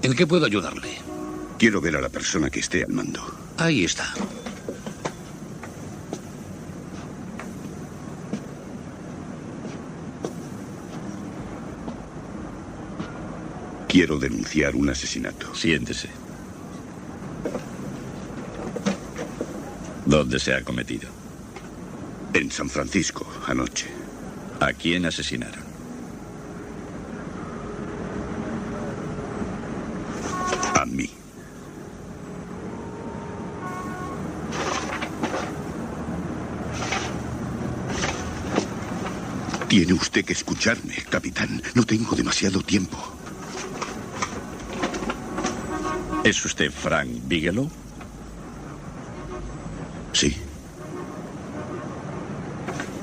¿En qué puedo ayudarle? Quiero ver a la persona que esté al mando. Ahí está. Quiero denunciar un asesinato. Siéntese. ¿Dónde se ha cometido? En San Francisco, anoche. ¿A quién asesinaron? A mí. Tiene usted que escucharme, capitán. No tengo demasiado tiempo. ¿Es usted Frank Bigelow? Sí.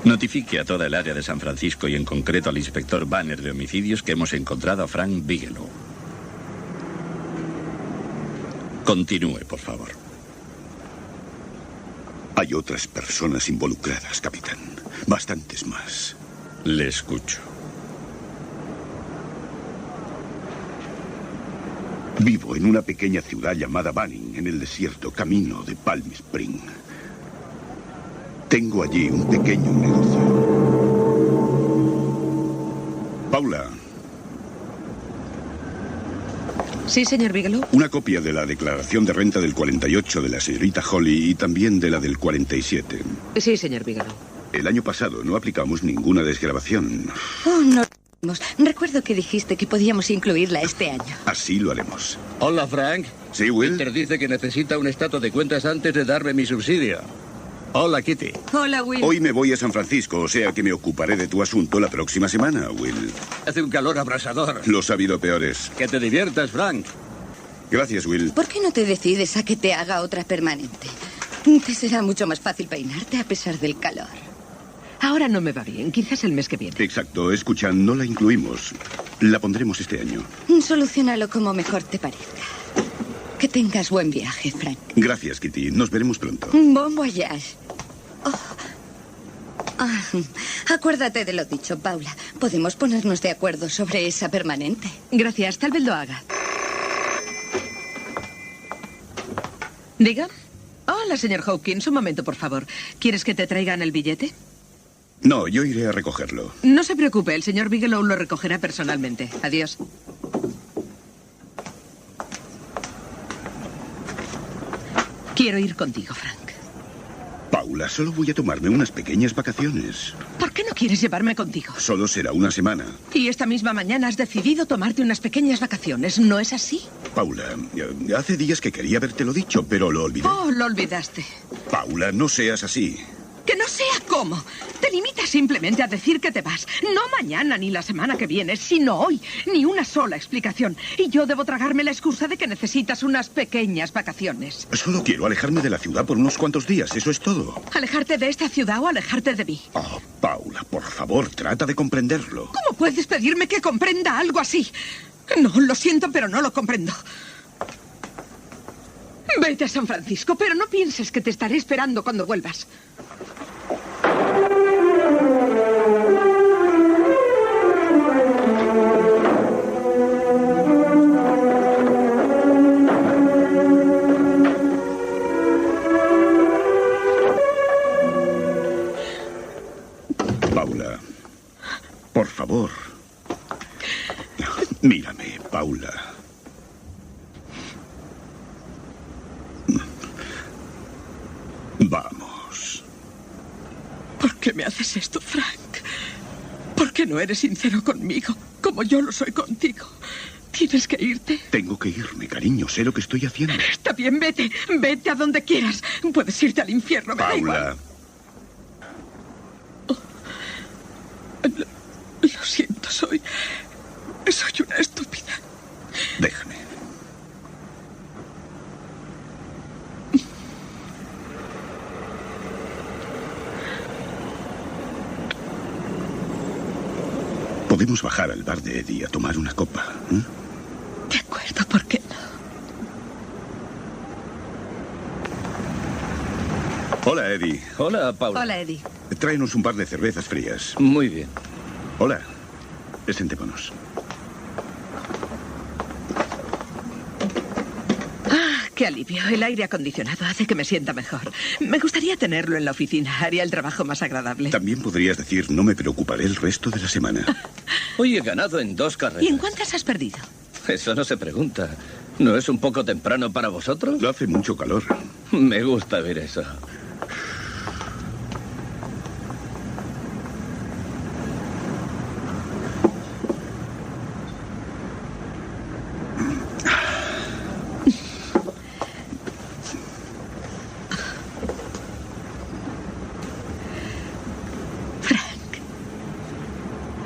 Notifique a toda el área de San Francisco y en concreto al inspector Banner de homicidios que hemos encontrado a Frank Bigelow. Continúe, por favor. Hay otras personas involucradas, capitán. Bastantes más. Le escucho. Vivo en una pequeña ciudad llamada Banning, en el desierto, camino de Palm Spring. Tengo allí un pequeño negocio. Paula. Sí, señor Bigelow. Una copia de la declaración de renta del 48 de la señorita Holly y también de la del 47. Sí, señor Bigelow. El año pasado no aplicamos ninguna desgravación. Oh, no. Recuerdo que dijiste que podíamos incluirla este año. Así lo haremos. Hola, Frank. Sí, Will. Peter dice que necesita un estado de cuentas antes de darme mi subsidio. Hola, Kitty. Hola, Will. Hoy me voy a San Francisco, o sea que me ocuparé de tu asunto la próxima semana, Will. Hace un calor abrasador. Los ha habido peores. Que te diviertas, Frank. Gracias, Will. ¿Por qué no te decides a que te haga otra permanente? Te será mucho más fácil peinarte a pesar del calor. Ahora no me va bien. Quizás el mes que viene. Exacto. Escucha, no la incluimos. La pondremos este año. Soluciónalo como mejor te parezca. Que tengas buen viaje, Frank. Gracias, Kitty. Nos veremos pronto. Bon voyage. Acuérdate de lo dicho, Paula. Podemos ponernos de acuerdo sobre esa permanente. Gracias. Tal vez lo haga. ¿Diga? Hola, señor Hawkins. Un momento, por favor. ¿Quieres que te traigan el billete? No, yo iré a recogerlo. No se preocupe. El señor Bigelow lo recogerá personalmente. Adiós. Quiero ir contigo, Frank. Paula, solo voy a tomarme unas pequeñas vacaciones. ¿Por qué no quieres llevarme contigo? Solo será una semana. Y esta misma mañana has decidido tomarte unas pequeñas vacaciones, ¿no es así? Paula, hace días que quería habértelo dicho, pero lo olvidé. Oh, lo olvidaste. Paula, no seas así. ¡Que no sea cómo! Te limitas simplemente a decir que te vas. No mañana ni la semana que viene, sino hoy. Ni una sola explicación. Y yo debo tragarme la excusa de que necesitas unas pequeñas vacaciones. Solo quiero alejarme de la ciudad por unos cuantos días, eso es todo. ¿Alejarte de esta ciudad o alejarte de mí? Oh, Paula, por favor, trata de comprenderlo. ¿Cómo puedes pedirme que comprenda algo así? No, lo siento, pero no lo comprendo. Vete a San Francisco, pero no pienses que te estaré esperando cuando vuelvas. Paula, por favor. Mírame, Paula. Vamos. ¿Por qué me haces esto, Frank? ¿Por qué no eres sincero conmigo, como yo lo soy contigo? ¿Tienes que irte? Tengo que irme, cariño. Sé lo que estoy haciendo. Está bien, vete. Vete a donde quieras. Puedes irte al infierno, me da igual. Paula. Lo siento, soy una estúpida. Déjame. Podemos bajar al bar de Eddie a tomar una copa. De acuerdo, ¿por qué no? Hola, Eddie. Hola, Paula. Hola, Eddie. Tráenos un par de cervezas frías. Muy bien. Hola. Sentémonos. Qué alivio. El aire acondicionado hace que me sienta mejor. Me gustaría tenerlo en la oficina. Haría el trabajo más agradable. También podrías decir, no me preocuparé el resto de la semana. Hoy he ganado en 2 carreras. ¿Y en cuántas has perdido? Eso no se pregunta. ¿No es un poco temprano para vosotros? Hace mucho calor. Me gusta ver eso.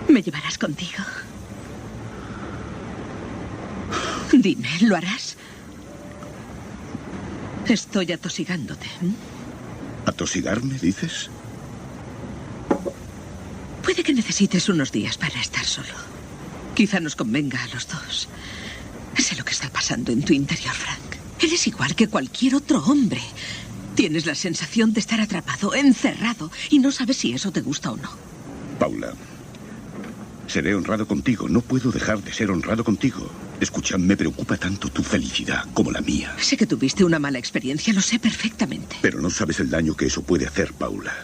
¿Me llevarás contigo? Dime, ¿lo harás? Estoy atosigándote. ¿Atosigarme, dices? Puede que necesites unos días para estar solo. Quizá nos convenga a los dos. Sé lo que está pasando en tu interior, Frank. Eres igual que cualquier otro hombre. Tienes la sensación de estar atrapado, encerrado, y no sabes si eso te gusta o no. Paula, seré honrado contigo. No puedo dejar de ser honrado contigo. Escucha, me preocupa tanto tu felicidad como la mía. Sé que tuviste una mala experiencia, lo sé perfectamente. Pero no sabes el daño que eso puede hacer, Paula.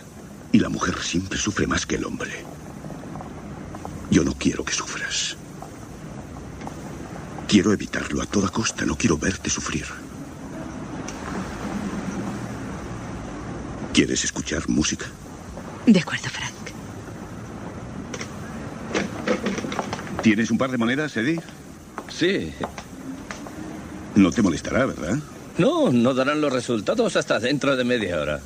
Y la mujer siempre sufre más que el hombre. Yo no quiero que sufras. Quiero evitarlo a toda costa. No quiero verte sufrir. ¿Quieres escuchar música? De acuerdo, Frank. ¿Tienes un par de monedas, Eddie? Sí. No te molestará, ¿verdad? No, no darán los resultados hasta dentro de media hora.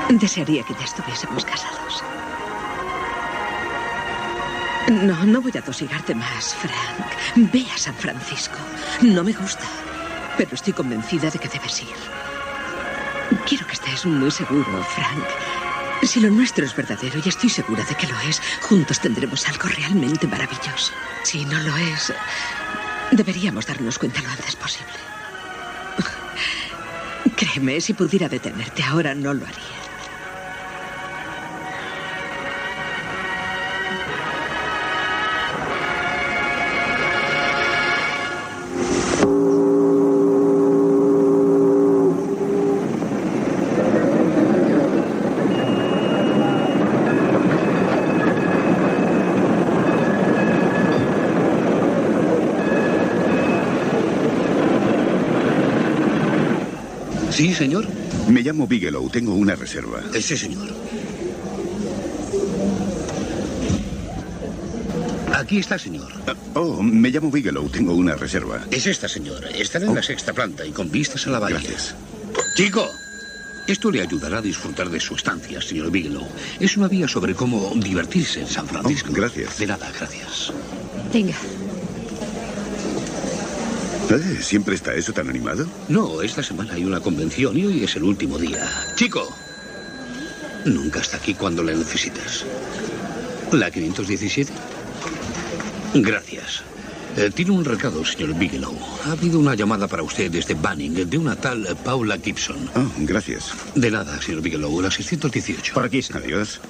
Desearía que ya estuviésemos casados. No voy a tosigarte más, Frank. Ve a San Francisco. No me gusta, pero estoy convencida de que debes ir. Quiero que estés muy seguro, Frank. Si lo nuestro es verdadero, y estoy segura de que lo es, juntos tendremos algo realmente maravilloso. Si no lo es, deberíamos darnos cuenta lo antes posible. Créeme, si pudiera detenerte ahora, no lo haría. Sí, señor. Me llamo Bigelow. Tengo una reserva. Sí, señor. Aquí está, señor. Oh, me llamo Bigelow. Tengo una reserva. Es esta, señor. Están en la sexta planta y con vistas a la bahía. Gracias. ¡Chico! Esto le ayudará a disfrutar de su estancia, señor Bigelow. Es una vía sobre cómo divertirse en San Francisco. Oh, gracias. De nada, gracias. Venga. ¿Siempre está eso tan animado? No, esta semana hay una convención y hoy es el último día. ¡Chico! Nunca está aquí cuando le necesites. ¿La 517? Gracias. Tiene un recado, señor Bigelow. Ha habido una llamada para usted desde Banning, de una tal Paula Gibson. Oh, gracias. De nada, señor Bigelow. La 618. Por aquí. Adiós.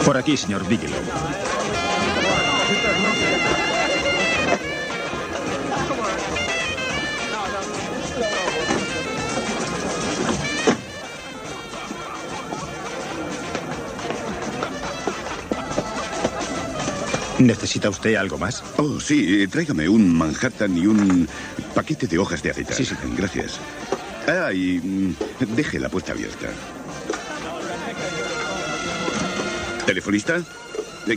Por aquí, señor Bigelow. ¿Necesita usted algo más? Oh, sí. Tráigame un Manhattan y un paquete de hojas de aceitar. Sí, sí. Gracias. Ah, y deje la puerta abierta. ¿Telefonista?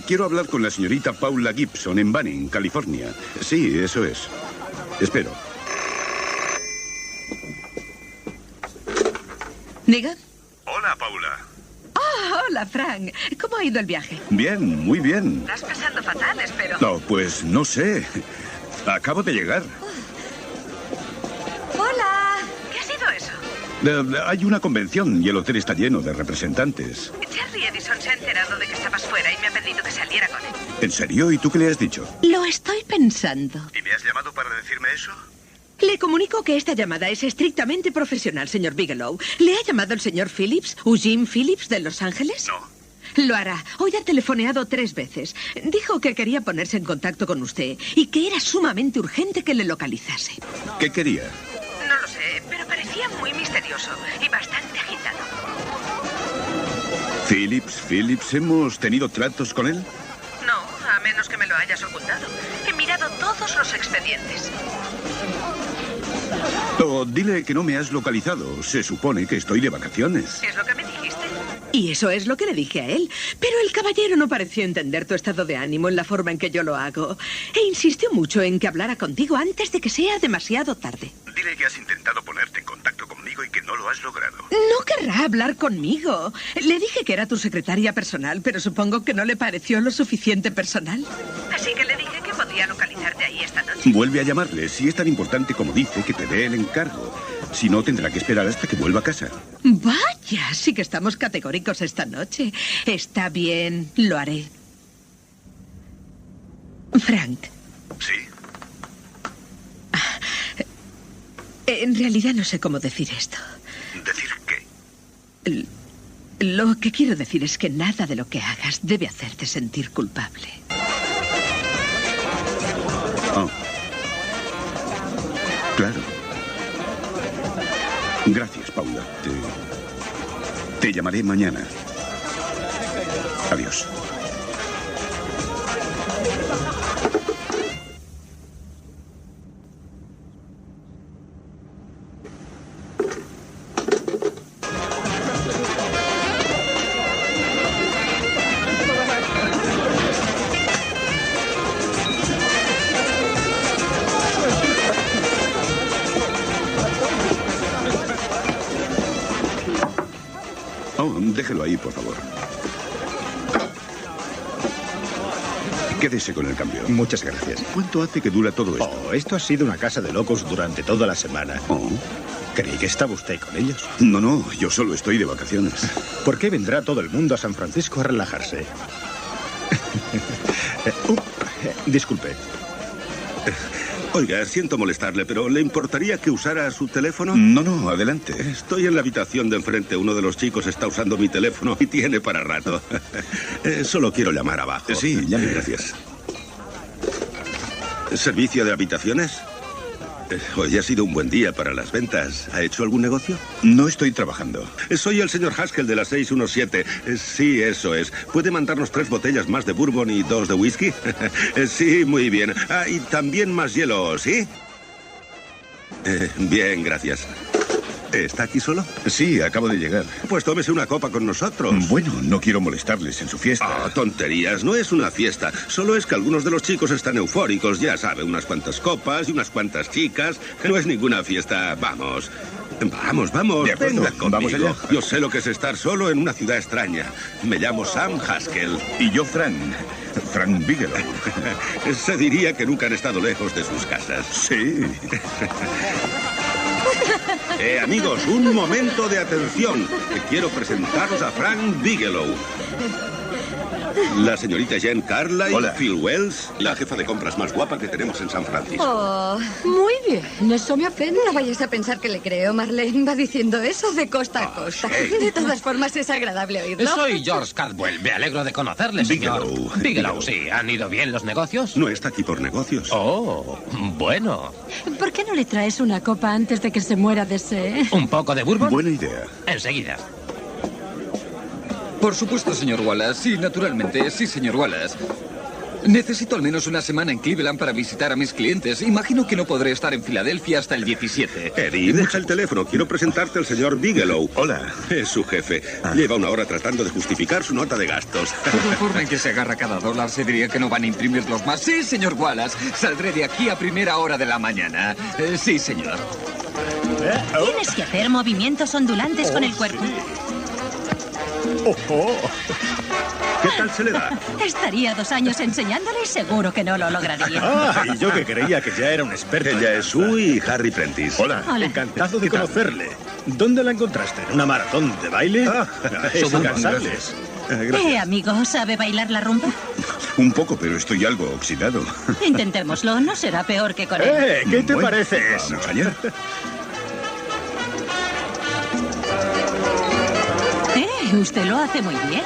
Quiero hablar con la señorita Paula Gibson en Banning, California. Sí, eso es. Espero. ¿Diga? Hola, Paula. Oh, hola, Frank. ¿Cómo ha ido el viaje? Bien, muy bien. Estás pasando fatal, espero. No, pues no sé. Acabo de llegar. Hola. ¿Qué ha sido eso? Hay una convención y el hotel está lleno de representantes. Charlie Edison se ha enterado de que estabas fuera y me ha pedido que saliera con él. ¿En serio? ¿Y tú qué le has dicho? Lo estoy pensando. ¿Y me has llamado para decirme eso? Le comunico que esta llamada es estrictamente profesional, señor Bigelow. ¿Le ha llamado el señor Phillips, Eugene Phillips de Los Ángeles? No. Lo hará. Hoy ha telefoneado 3 veces. Dijo que quería ponerse en contacto con usted y que era sumamente urgente que le localizase. ¿Qué quería? No lo sé, pero parecía muy misterioso y bastante agitado. Phillips, ¿hemos tenido tratos con él? No, a menos que me lo hayas ocultado. He mirado todos los expedientes. Oh, dile que no me has localizado. Se supone que estoy de vacaciones. ¿Es lo que me dijiste? Y eso es lo que le dije a él. Pero el caballero no pareció entender tu estado de ánimo en la forma en que yo lo hago. E insistió mucho en que hablara contigo antes de que sea demasiado tarde. Dile que has intentado ponerte en contacto conmigo y que no lo has logrado. No querrá hablar conmigo. Le dije que era tu secretaria personal, pero supongo que no le pareció lo suficiente personal. Así que le dije que podía localizarte ahí esta noche. Vuelve a llamarle. Si es tan importante como dice, que te dé el encargo. Si no, tendrá que esperar hasta que vuelva a casa. Vaya, sí que estamos categóricos esta noche. Está bien, lo haré. Frank. ¿Sí? En realidad no sé cómo decir esto. ¿Decir qué? Lo que quiero decir es que nada de lo que hagas debe hacerte sentir culpable. Oh. Claro. Gracias, Paula. Te llamaré mañana. Adiós. Déjelo ahí, por favor. Quédese con el cambio. Muchas gracias. ¿Cuánto hace que dura todo esto? Oh, esto ha sido una casa de locos durante toda la semana. Oh. Creí que estaba usted con ellos. No, yo solo estoy de vacaciones. ¿Por qué vendrá todo el mundo a San Francisco a relajarse? Disculpe. Oiga, siento molestarle, pero ¿le importaría que usara su teléfono? No, adelante. Estoy en la habitación de enfrente. Uno de los chicos está usando mi teléfono y tiene para rato. Solo quiero llamar abajo. Sí, llame, gracias. ¿Servicio de habitaciones? Hoy ha sido un buen día para las ventas. ¿Ha hecho algún negocio? No estoy trabajando. Soy el señor Haskell de la 617. Sí, eso es. ¿Puede mandarnos 3 botellas más de bourbon y 2 de whisky? Sí, muy bien. Ah, y también más hielo, ¿sí? Bien, gracias. ¿Está aquí solo? Sí, acabo de llegar. Pues tómese una copa con nosotros. Bueno, no quiero molestarles en su fiesta. Ah, tonterías. No es una fiesta. Solo es que algunos de los chicos están eufóricos. Ya sabe, unas cuantas copas y unas cuantas chicas. No es ninguna fiesta. Vamos. Vamos. De acuerdo, Venga conmigo. vamos allá. Yo sé lo que es estar solo en una ciudad extraña. Me llamo Sam Haskell. Y yo, Frank Bigelow. Se diría que nunca han estado lejos de sus casas. Sí. Amigos, un momento de atención. Quiero presentaros a Frank Bigelow. La señorita Jen Carlyle. Hola. Phil Wells, la jefa de compras más guapa que tenemos en San Francisco. Oh, Muy bien, eso me ofende. no vayas a pensar que le creo. Marlene va diciendo eso de costa a costa. sí. De todas formas, es agradable oírlo. Soy George Caldwell. Me alegro de conocerle, señor. Bigelow, sí. ¿Han ido bien los negocios? No está aquí por negocios. Oh, bueno. ¿Por qué no le traes una copa antes de que se muera de sed? ¿Un poco de bourbon? Buena idea. Enseguida. Por supuesto, señor Wallace. Sí, naturalmente. Sí, señor Wallace. Necesito al menos una semana en Cleveland para visitar a mis clientes. Imagino que no podré estar en Filadelfia hasta el 17. Eddie, deja el teléfono. Quiero presentarte al señor Bigelow. Hola. Es su jefe. Lleva una hora tratando de justificar su nota de gastos. Por la forma en que se agarra cada dólar, se diría que no van a imprimirlos más. Sí, señor Wallace. Saldré de aquí a primera hora de la mañana. Sí, señor. Tienes que hacer movimientos ondulantes con el cuerpo. ¿Qué tal se le da? Estaría 2 años enseñándole y seguro que no lo lograría. Ah, y yo que creía que ya era un experto. Ella es Sue y Harry Prentice. Hola, Hola. encantado de conocerle. ¿Dónde la encontraste? ¿En una maratón de baile? Es somos incansables. Amigo, ¿sabe bailar la rumba? Un poco, pero estoy algo oxidado. Intentémoslo, no será peor que con él. ¿Qué te Bueno, parece eso? vamos allá. Usted lo hace muy bien.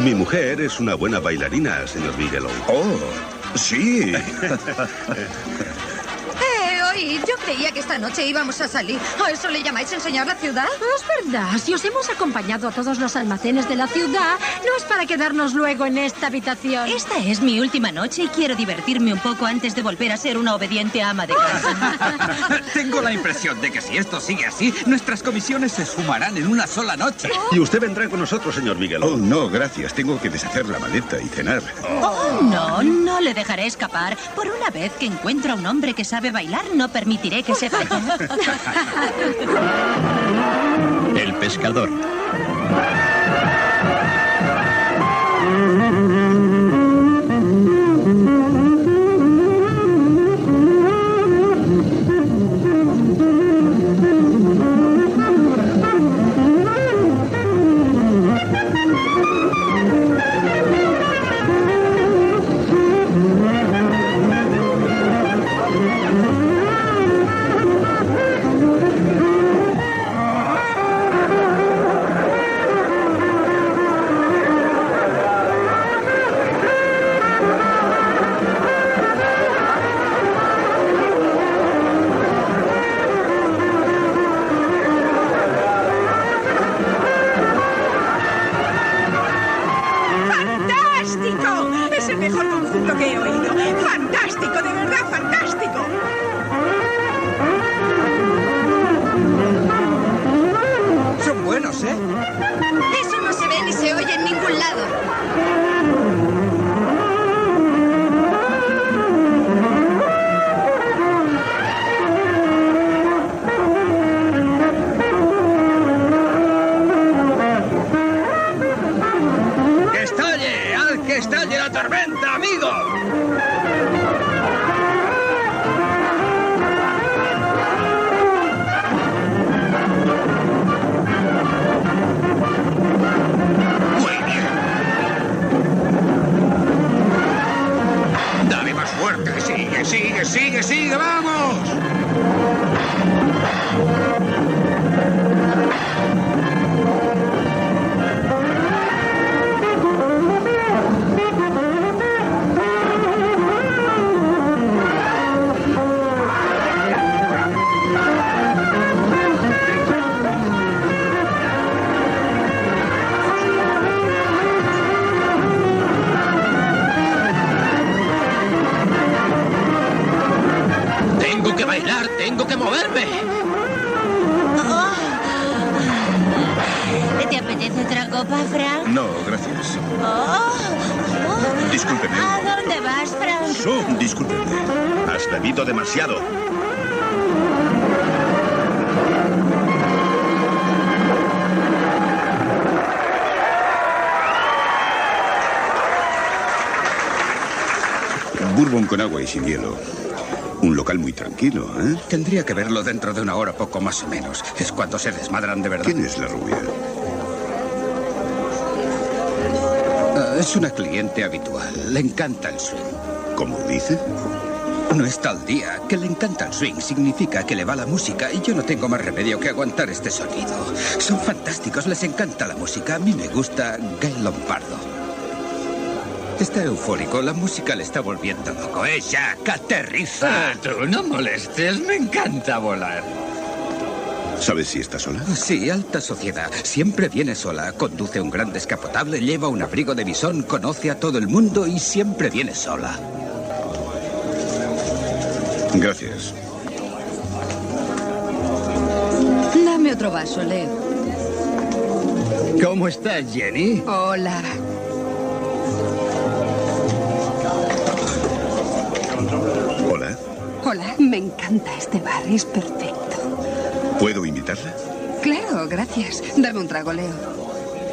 Mi mujer es una buena bailarina, señor Bigelow. Oh, sí. Oíd, yo creía que esta noche íbamos a salir. ¿A eso le llamáis enseñar la ciudad? Es verdad, si os hemos acompañado a todos los almacenes de la ciudad, no es para quedarnos luego en esta habitación. Esta es mi última noche y quiero divertirme un poco antes de volver a ser una obediente ama de casa. Tengo la impresión de que si esto sigue así, nuestras comisiones se sumarán en una sola noche. Y usted vendrá con nosotros, señor Bigelow. Oh, no, gracias. Tengo que deshacer la maleta y cenar. Oh, no le dejaré escapar. Por una vez que encuentro a un hombre que sabe bailar, no permitiré que se falle. El pescador. ¡Sigue, vamos! que bailar, tengo que moverme. ¿Te apetece otra copa, Frank? No, gracias. Discúlpeme. ¿A dónde vas, Frank? Discúlpeme. Has bebido demasiado. Bourbon con agua y sin hielo. Un local muy tranquilo, ¿eh? Tendría que verlo dentro de una hora, poco más o menos. Es cuando se desmadran de verdad. ¿Quién es la rubia? Es una cliente habitual. Le encanta el swing. ¿Cómo dice? No está al día. Que le encanta el swing significa que le va la música y yo no tengo más remedio que aguantar este sonido. Son fantásticos, les encanta la música. A mí me gusta Gail Lombardo. Está eufórico, la música le está volviendo loco. Jack, aterriza. Tú no molestes, me encanta volar. ¿Sabes si está sola? Sí, alta sociedad. Siempre viene sola. Conduce un gran descapotable, lleva un abrigo de bisón, conoce a todo el mundo y siempre viene sola. Gracias. Dame otro vaso, Leo. ¿Cómo estás, Jenny? Hola. Hola. Hola, me encanta este bar, es perfecto. ¿Puedo invitarla? Claro, gracias. Dame un trago, Leo.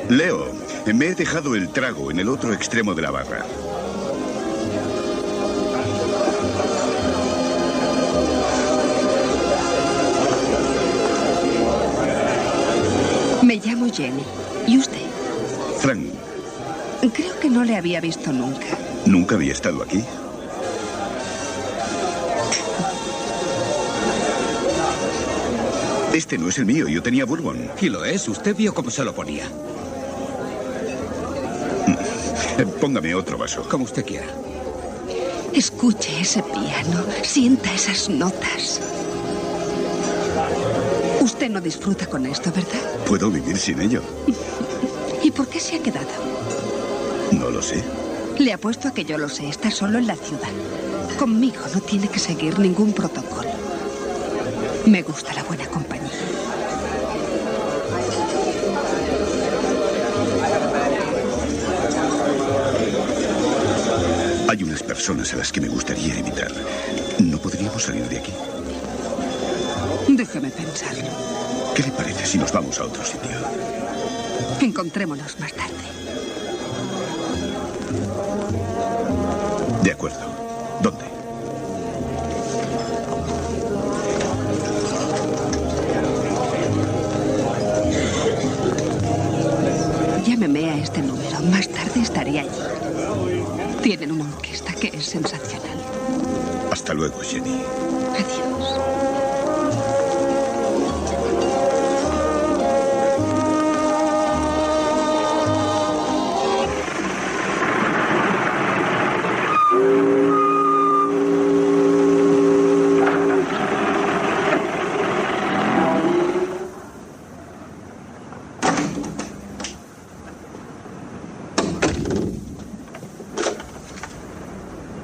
Leo, me he dejado el trago en el otro extremo de la barra. Me llamo Jenny. ¿Y usted? Frank. Creo que no le había visto nunca. ¿Nunca había estado aquí? Este no es el mío, yo tenía Bourbon. Y lo es, usted vio cómo se lo ponía. Póngame otro vaso. Como usted quiera. Escuche ese piano, sienta esas notas. Usted no disfruta con esto, ¿verdad? Puedo vivir sin ello. ¿Y por qué se ha quedado? No lo sé. Le apuesto a que yo lo sé, está solo en la ciudad. Conmigo no tiene que seguir ningún protocolo. Me gusta la buena compañía. Hay unas personas a las que me gustaría evitar. ¿No podríamos salir de aquí? Déjeme pensarlo. ¿Qué le parece si nos vamos a otro sitio? Encontrémonos más tarde. De acuerdo. ¿Dónde? Llámeme a este número. Más tarde estaré allí. Tienen una orquesta que es sensacional. Hasta luego, Jenny. Adiós.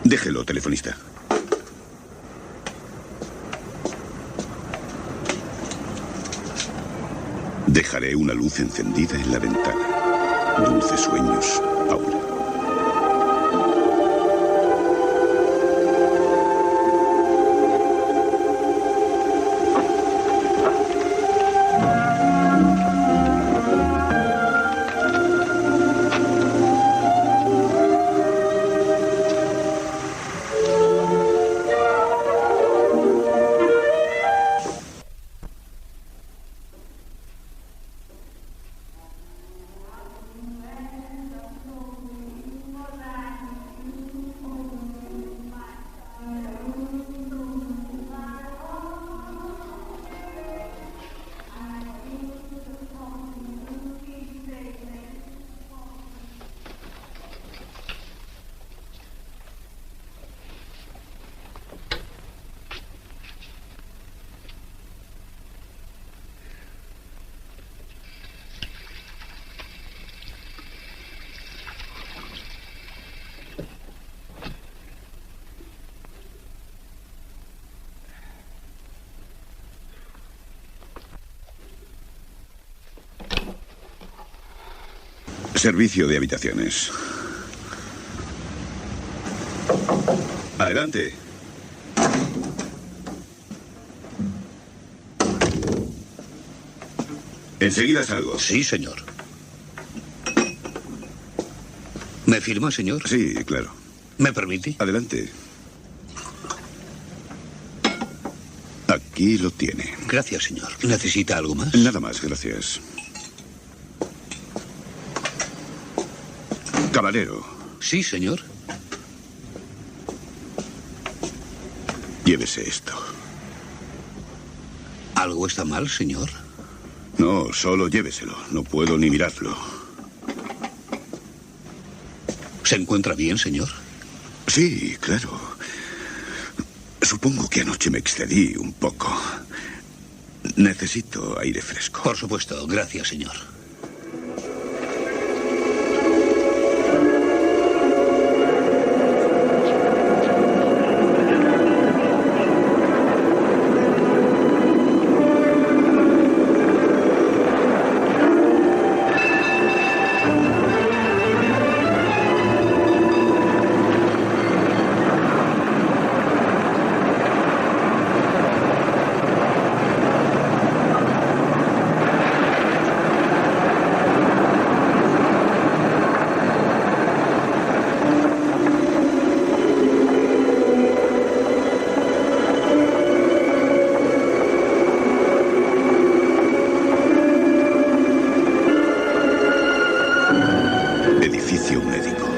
Déjelo, telefonista. Dejaré una luz encendida en la ventana. Dulces sueños, Aura. Servicio de habitaciones. Adelante. Enseguida salgo. Sí, señor. ¿Me firma, señor? Sí, claro. ¿Me permite? Adelante. Aquí lo tiene. Gracias, señor. ¿Necesita algo más? Nada más, gracias. Caballero. Sí, señor. Llévese esto. ¿Algo está mal, señor? No, solo lléveselo. No puedo ni mirarlo. ¿Se encuentra bien, señor? Sí, claro. Supongo que anoche me excedí un poco. Necesito aire fresco. Por supuesto. Gracias, señor. Edificio médico.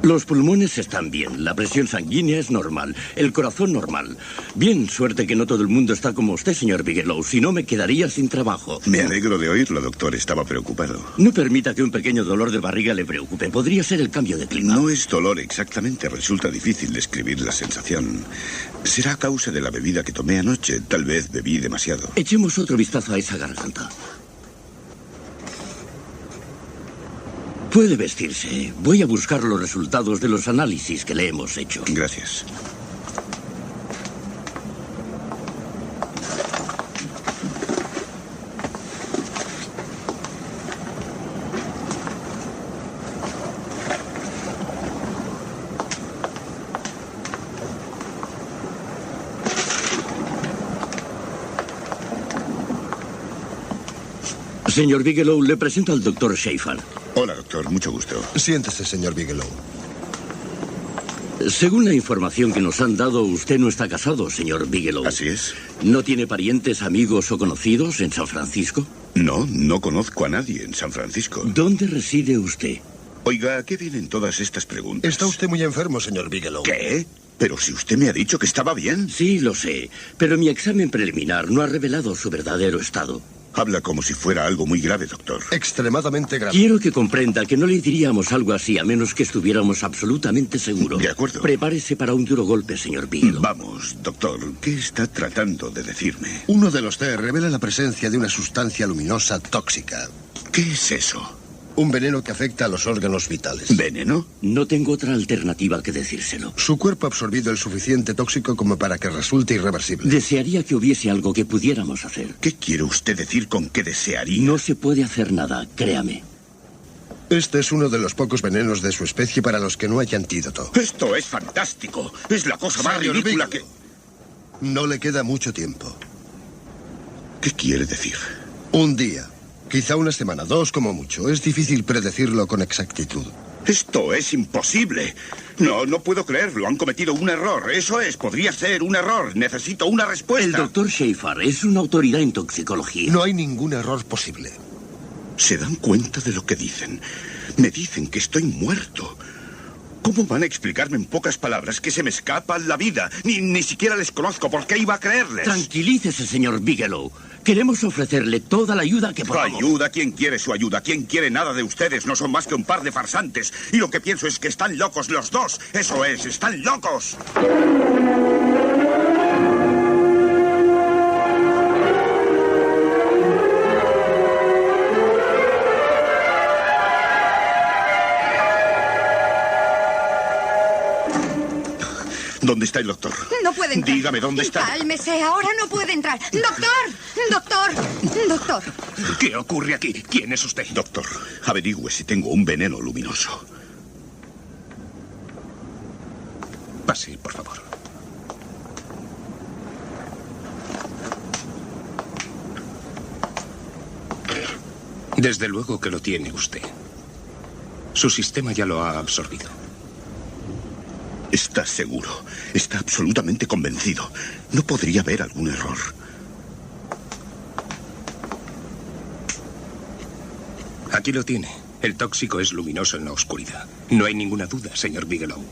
Los pulmones están bien, la presión sanguínea es normal, el corazón normal. Bien, suerte que no todo el mundo está como usted, señor Bigelow, si no me quedaría sin trabajo. Me alegro de oírlo, doctor. Estaba preocupado. No permita que un pequeño dolor de barriga le preocupe. Podría ser el cambio de clima. No es dolor exactamente. Resulta difícil describir la sensación. Será a causa de la bebida que tomé anoche. Tal vez bebí demasiado. Echemos otro vistazo a esa garganta. Puede vestirse. Voy a buscar los resultados de los análisis que le hemos hecho. Gracias. Señor Bigelow, le presento al doctor Schaefer. Hola, doctor. Mucho gusto. Siéntese, señor Bigelow. Según la información que nos han dado, usted no está casado, señor Bigelow. Así es. ¿No tiene parientes, amigos o conocidos en San Francisco? No, no conozco a nadie en San Francisco. ¿Dónde reside usted? Oiga, ¿a qué vienen todas estas preguntas? Está usted muy enfermo, señor Bigelow. ¿Qué? Pero si usted me ha dicho que estaba bien. Sí, lo sé. Pero mi examen preliminar no ha revelado su verdadero estado. Habla como si fuera algo muy grave, doctor. Extremadamente grave. Quiero que comprenda que no le diríamos algo así a menos que estuviéramos absolutamente seguros. De acuerdo. Prepárese para un duro golpe, señor Bigelow. Vamos, doctor. ¿Qué está tratando de decirme? Uno de los test revela la presencia de una sustancia luminosa tóxica. ¿Qué es eso? Un veneno que afecta a los órganos vitales. ¿Veneno? No tengo otra alternativa que decírselo. Su cuerpo ha absorbido el suficiente tóxico como para que resulte irreversible. Desearía que hubiese algo que pudiéramos hacer. ¿Qué quiere usted decir con que desearía? No se puede hacer nada, créame. Este es uno de los pocos venenos de su especie para los que no hay antídoto. Esto es fantástico. Es la cosa más ridícula que... No le queda mucho tiempo. ¿Qué quiere decir? Un día. Quizá una semana, 2 como mucho. Es difícil predecirlo con exactitud. Esto es imposible. No puedo creerlo. Han cometido un error. Eso es, podría ser un error. Necesito una respuesta. El doctor Schaefer es una autoridad en toxicología. No hay ningún error posible. ¿Se dan cuenta de lo que dicen? Me dicen que estoy muerto. ¿Cómo van a explicarme en pocas palabras que se me escapa la vida? Ni siquiera les conozco. ¿Por qué iba a creerles? Tranquilícese, señor Bigelow. Queremos ofrecerle toda la ayuda que podamos. ¿Ayuda? ¿Quién quiere su ayuda? ¿Quién quiere nada de ustedes? No son más que un par de farsantes. Y lo que pienso es que están locos los dos. Eso es, están locos. ¿Dónde está el doctor? No puede entrar. Dígame dónde está. Cálmese, ahora no puede entrar. ¡Doctor! ¿Qué ocurre aquí? ¿Quién es usted? Doctor, averigüe si tengo un veneno luminoso. Pase, por favor. Desde luego que lo tiene usted. Su sistema ya lo ha absorbido. ¿Está seguro? ¿Está absolutamente convencido? ¿No podría haber algún error? Aquí lo tiene. El tóxico es luminoso en la oscuridad. No hay ninguna duda, señor Bigelow.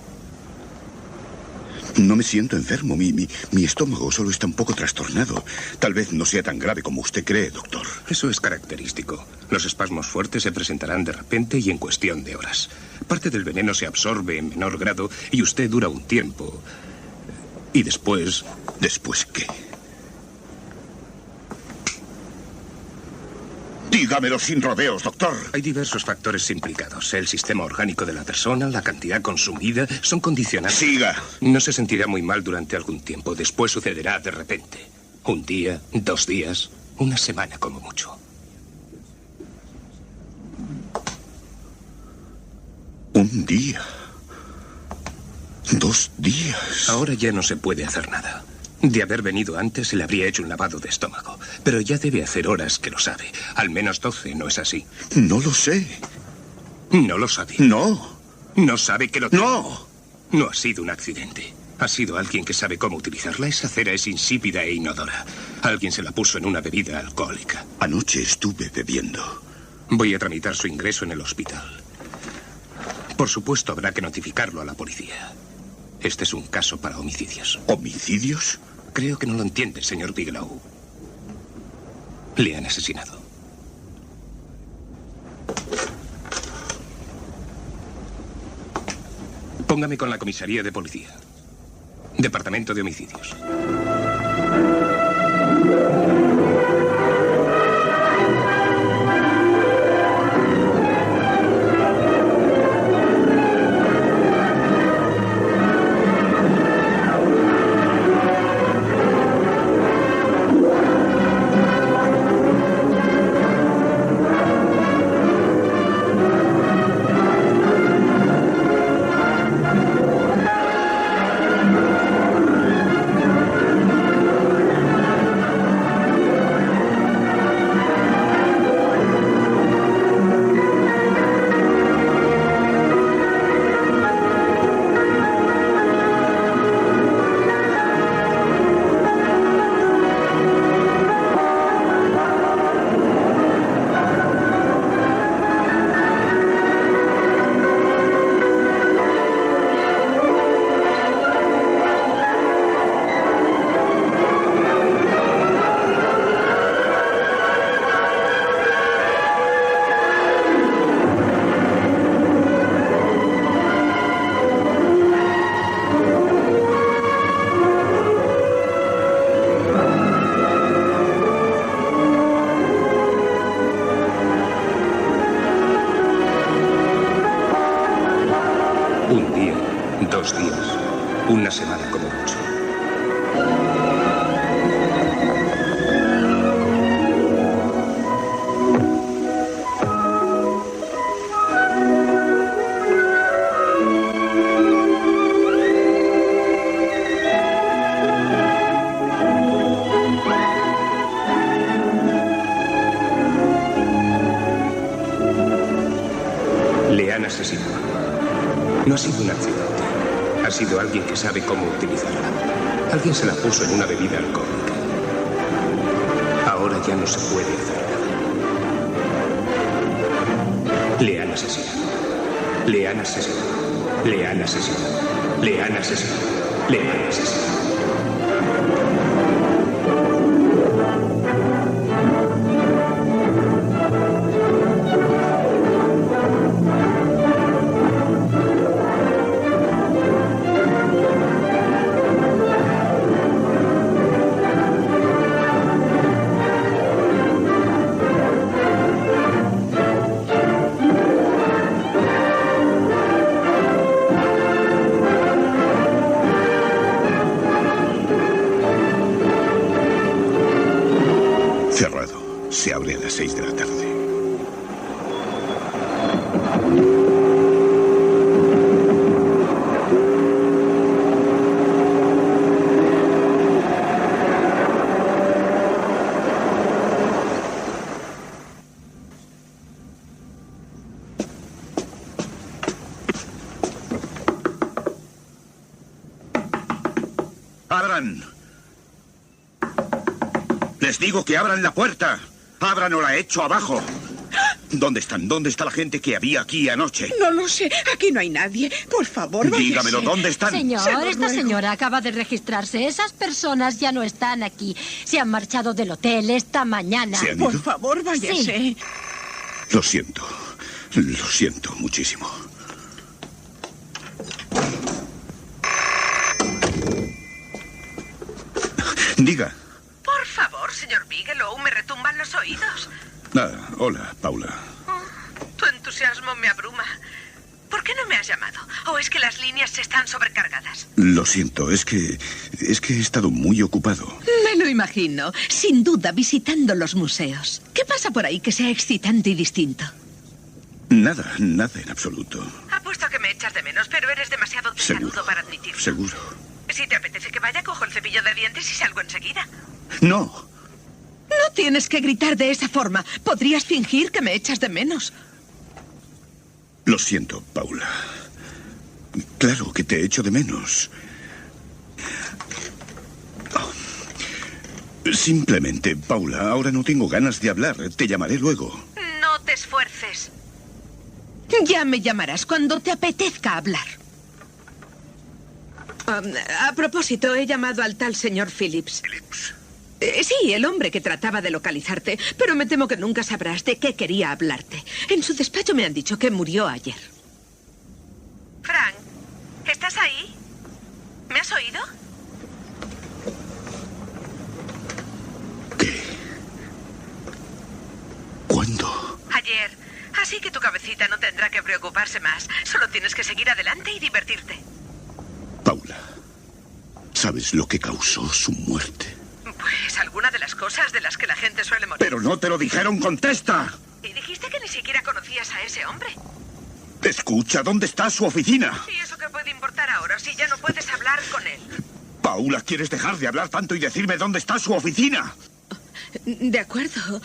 No me siento enfermo. Mi estómago solo está un poco trastornado. Tal vez no sea tan grave como usted cree, doctor. Eso es característico. Los espasmos fuertes se presentarán de repente y en cuestión de horas. Parte del veneno se absorbe en menor grado y usted dura un tiempo. Y después... ¿Después qué? Dígamelo sin rodeos, doctor. Hay diversos factores implicados. El sistema orgánico de la persona, la cantidad consumida, son condicionantes. Siga. No se sentirá muy mal durante algún tiempo. Después sucederá de repente. Un día, 2 días, una semana como mucho. Un día. 2 días. Ahora ya no se puede hacer nada. De haber venido antes, se le habría hecho un lavado de estómago. Pero ya debe hacer horas que lo sabe. Al menos 12, ¿no es así? No lo sé. ¿No lo sabe? No. ¿No sabe que lo tiene? No. No ha sido un accidente. Ha sido alguien que sabe cómo utilizarla. Esa cera es insípida e inodora. Alguien se la puso en una bebida alcohólica. Anoche estuve bebiendo. Voy a tramitar su ingreso en el hospital. Por supuesto, habrá que notificarlo a la policía. Este es un caso para homicidios. ¿Homicidios? Creo que no lo entiende, señor Bigelow. Le han asesinado. Póngame con la comisaría de policía. Departamento de homicidios. Un día, 2 días, una semana como mucho. Le han asesinado. No ha sido un accidente. Ha sido alguien que sabe cómo utilizarla. Alguien se la puso en una bebida alcohólica. Ahora ya no se puede hacer nada. Le han asesinado. Le han asesinado. Le han asesinado. Le han asesinado. Le han asesinado. Cerrado. Se abre a las 6 de la tarde. ¡Abran! Les digo que abran la puerta. Abran o la echo abajo. ¿Dónde están? ¿Dónde está la gente que había aquí anoche? No lo sé. Aquí no hay nadie. Por favor, váyase. Dígamelo, ¿dónde están? Señor, esta señora acaba de registrarse. Esas personas ya no están aquí. Se han marchado del hotel esta mañana. ¿Se han ido? Por favor, váyase. Sí. Lo siento. Lo siento muchísimo. Diga. Por favor, señor Bigelow, me retumban los oídos. Ah, hola, Paula. Tu entusiasmo me abruma. ¿Por qué no me has llamado? ¿O es que las líneas están sobrecargadas? Lo siento, es que he estado muy ocupado. Me lo imagino. Sin duda, visitando los museos. ¿Qué pasa por ahí que sea excitante y distinto? Nada en absoluto. Apuesto a que me echas de menos, pero eres demasiado testarudo para admitirlo. Seguro. Si te apetece que vaya, cojo el cepillo de dientes y salgo enseguida. No. No tienes que gritar de esa forma. Podrías fingir que me echas de menos. Lo siento, Paula. Claro que te echo de menos. Simplemente, Paula, ahora no tengo ganas de hablar. Te llamaré luego. No te esfuerces. Ya me llamarás cuando te apetezca hablar. A propósito, he llamado al tal señor Phillips. ¿Phillips? Sí, el hombre que trataba de localizarte, pero me temo que nunca sabrás de qué quería hablarte. En su despacho me han dicho que murió ayer. Frank, ¿estás ahí? ¿Me has oído? ¿Qué? ¿Cuándo? Ayer. Así que tu cabecita no tendrá que preocuparse más. Solo tienes que seguir adelante y divertirte. Paula, ¿sabes lo que causó su muerte? Pues alguna de las cosas de las que la gente suele morir. Pero no te lo dijeron, contesta. Y dijiste que ni siquiera conocías a ese hombre. Escucha, ¿dónde está su oficina? ¿Y eso qué puede importar ahora si ya no puedes hablar con él? Paula, ¿quieres dejar de hablar tanto y decirme dónde está su oficina? De acuerdo.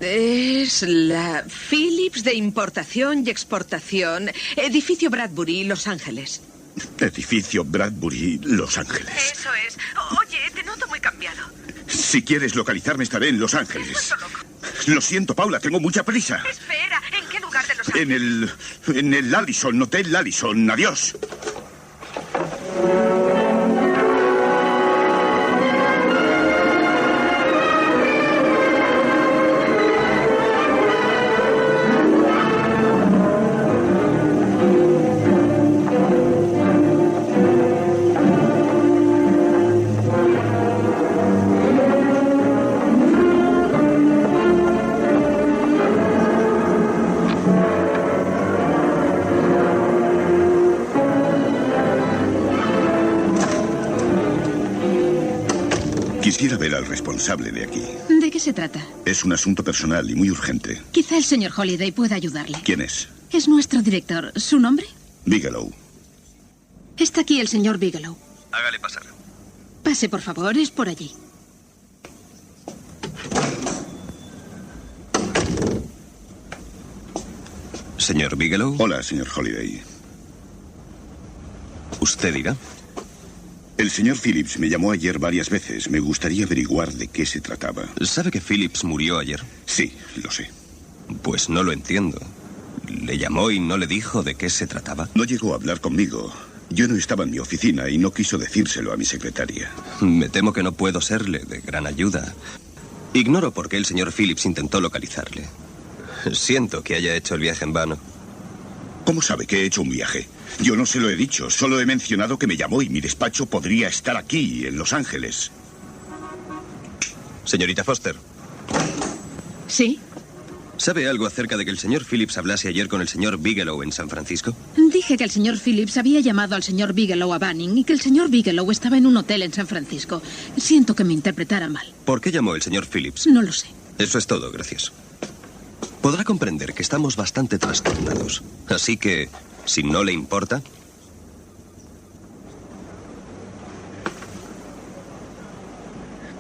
Es la Phillips de Importación y Exportación, edificio Bradbury, Los Ángeles. Edificio Bradbury, Los Ángeles. Eso es. Oye, te noto muy cambiado. Si quieres localizarme, estaré en Los Ángeles. Lo siento, Paula, tengo mucha prisa. Espera, ¿en qué lugar de Los Ángeles? En el Allison, Hotel Allison. Adiós. Quisiera ver al responsable de aquí. ¿De qué se trata? Es un asunto personal y muy urgente. Quizá el señor Holiday pueda ayudarle. ¿Quién es? Es nuestro director. ¿Su nombre? Bigelow. Está aquí el señor Bigelow. Hágale pasar. Pase, por favor, es por allí. Señor Bigelow. Hola, señor Holiday. ¿Usted dirá? El señor Phillips me llamó ayer varias veces. Me gustaría averiguar de qué se trataba. ¿Sabe que Phillips murió ayer? Sí, lo sé. Pues no lo entiendo. ¿Le llamó y no le dijo de qué se trataba? No llegó a hablar conmigo. Yo no estaba en mi oficina y no quiso decírselo a mi secretaria. Me temo que no puedo serle de gran ayuda. Ignoro por qué el señor Phillips intentó localizarle. Siento que haya hecho el viaje en vano. ¿Cómo sabe que he hecho un viaje? Yo no se lo he dicho, solo he mencionado que me llamó y mi despacho podría estar aquí, en Los Ángeles. Señorita Foster. ¿Sí? ¿Sabe algo acerca de que el señor Phillips hablase ayer con el señor Bigelow en San Francisco? Dije que el señor Phillips había llamado al señor Bigelow a Banning y que el señor Bigelow estaba en un hotel en San Francisco. Siento que me interpretara mal. ¿Por qué llamó el señor Phillips? No lo sé. Eso es todo, gracias. Podrá comprender que estamos bastante trastornados. Así que, si no le importa...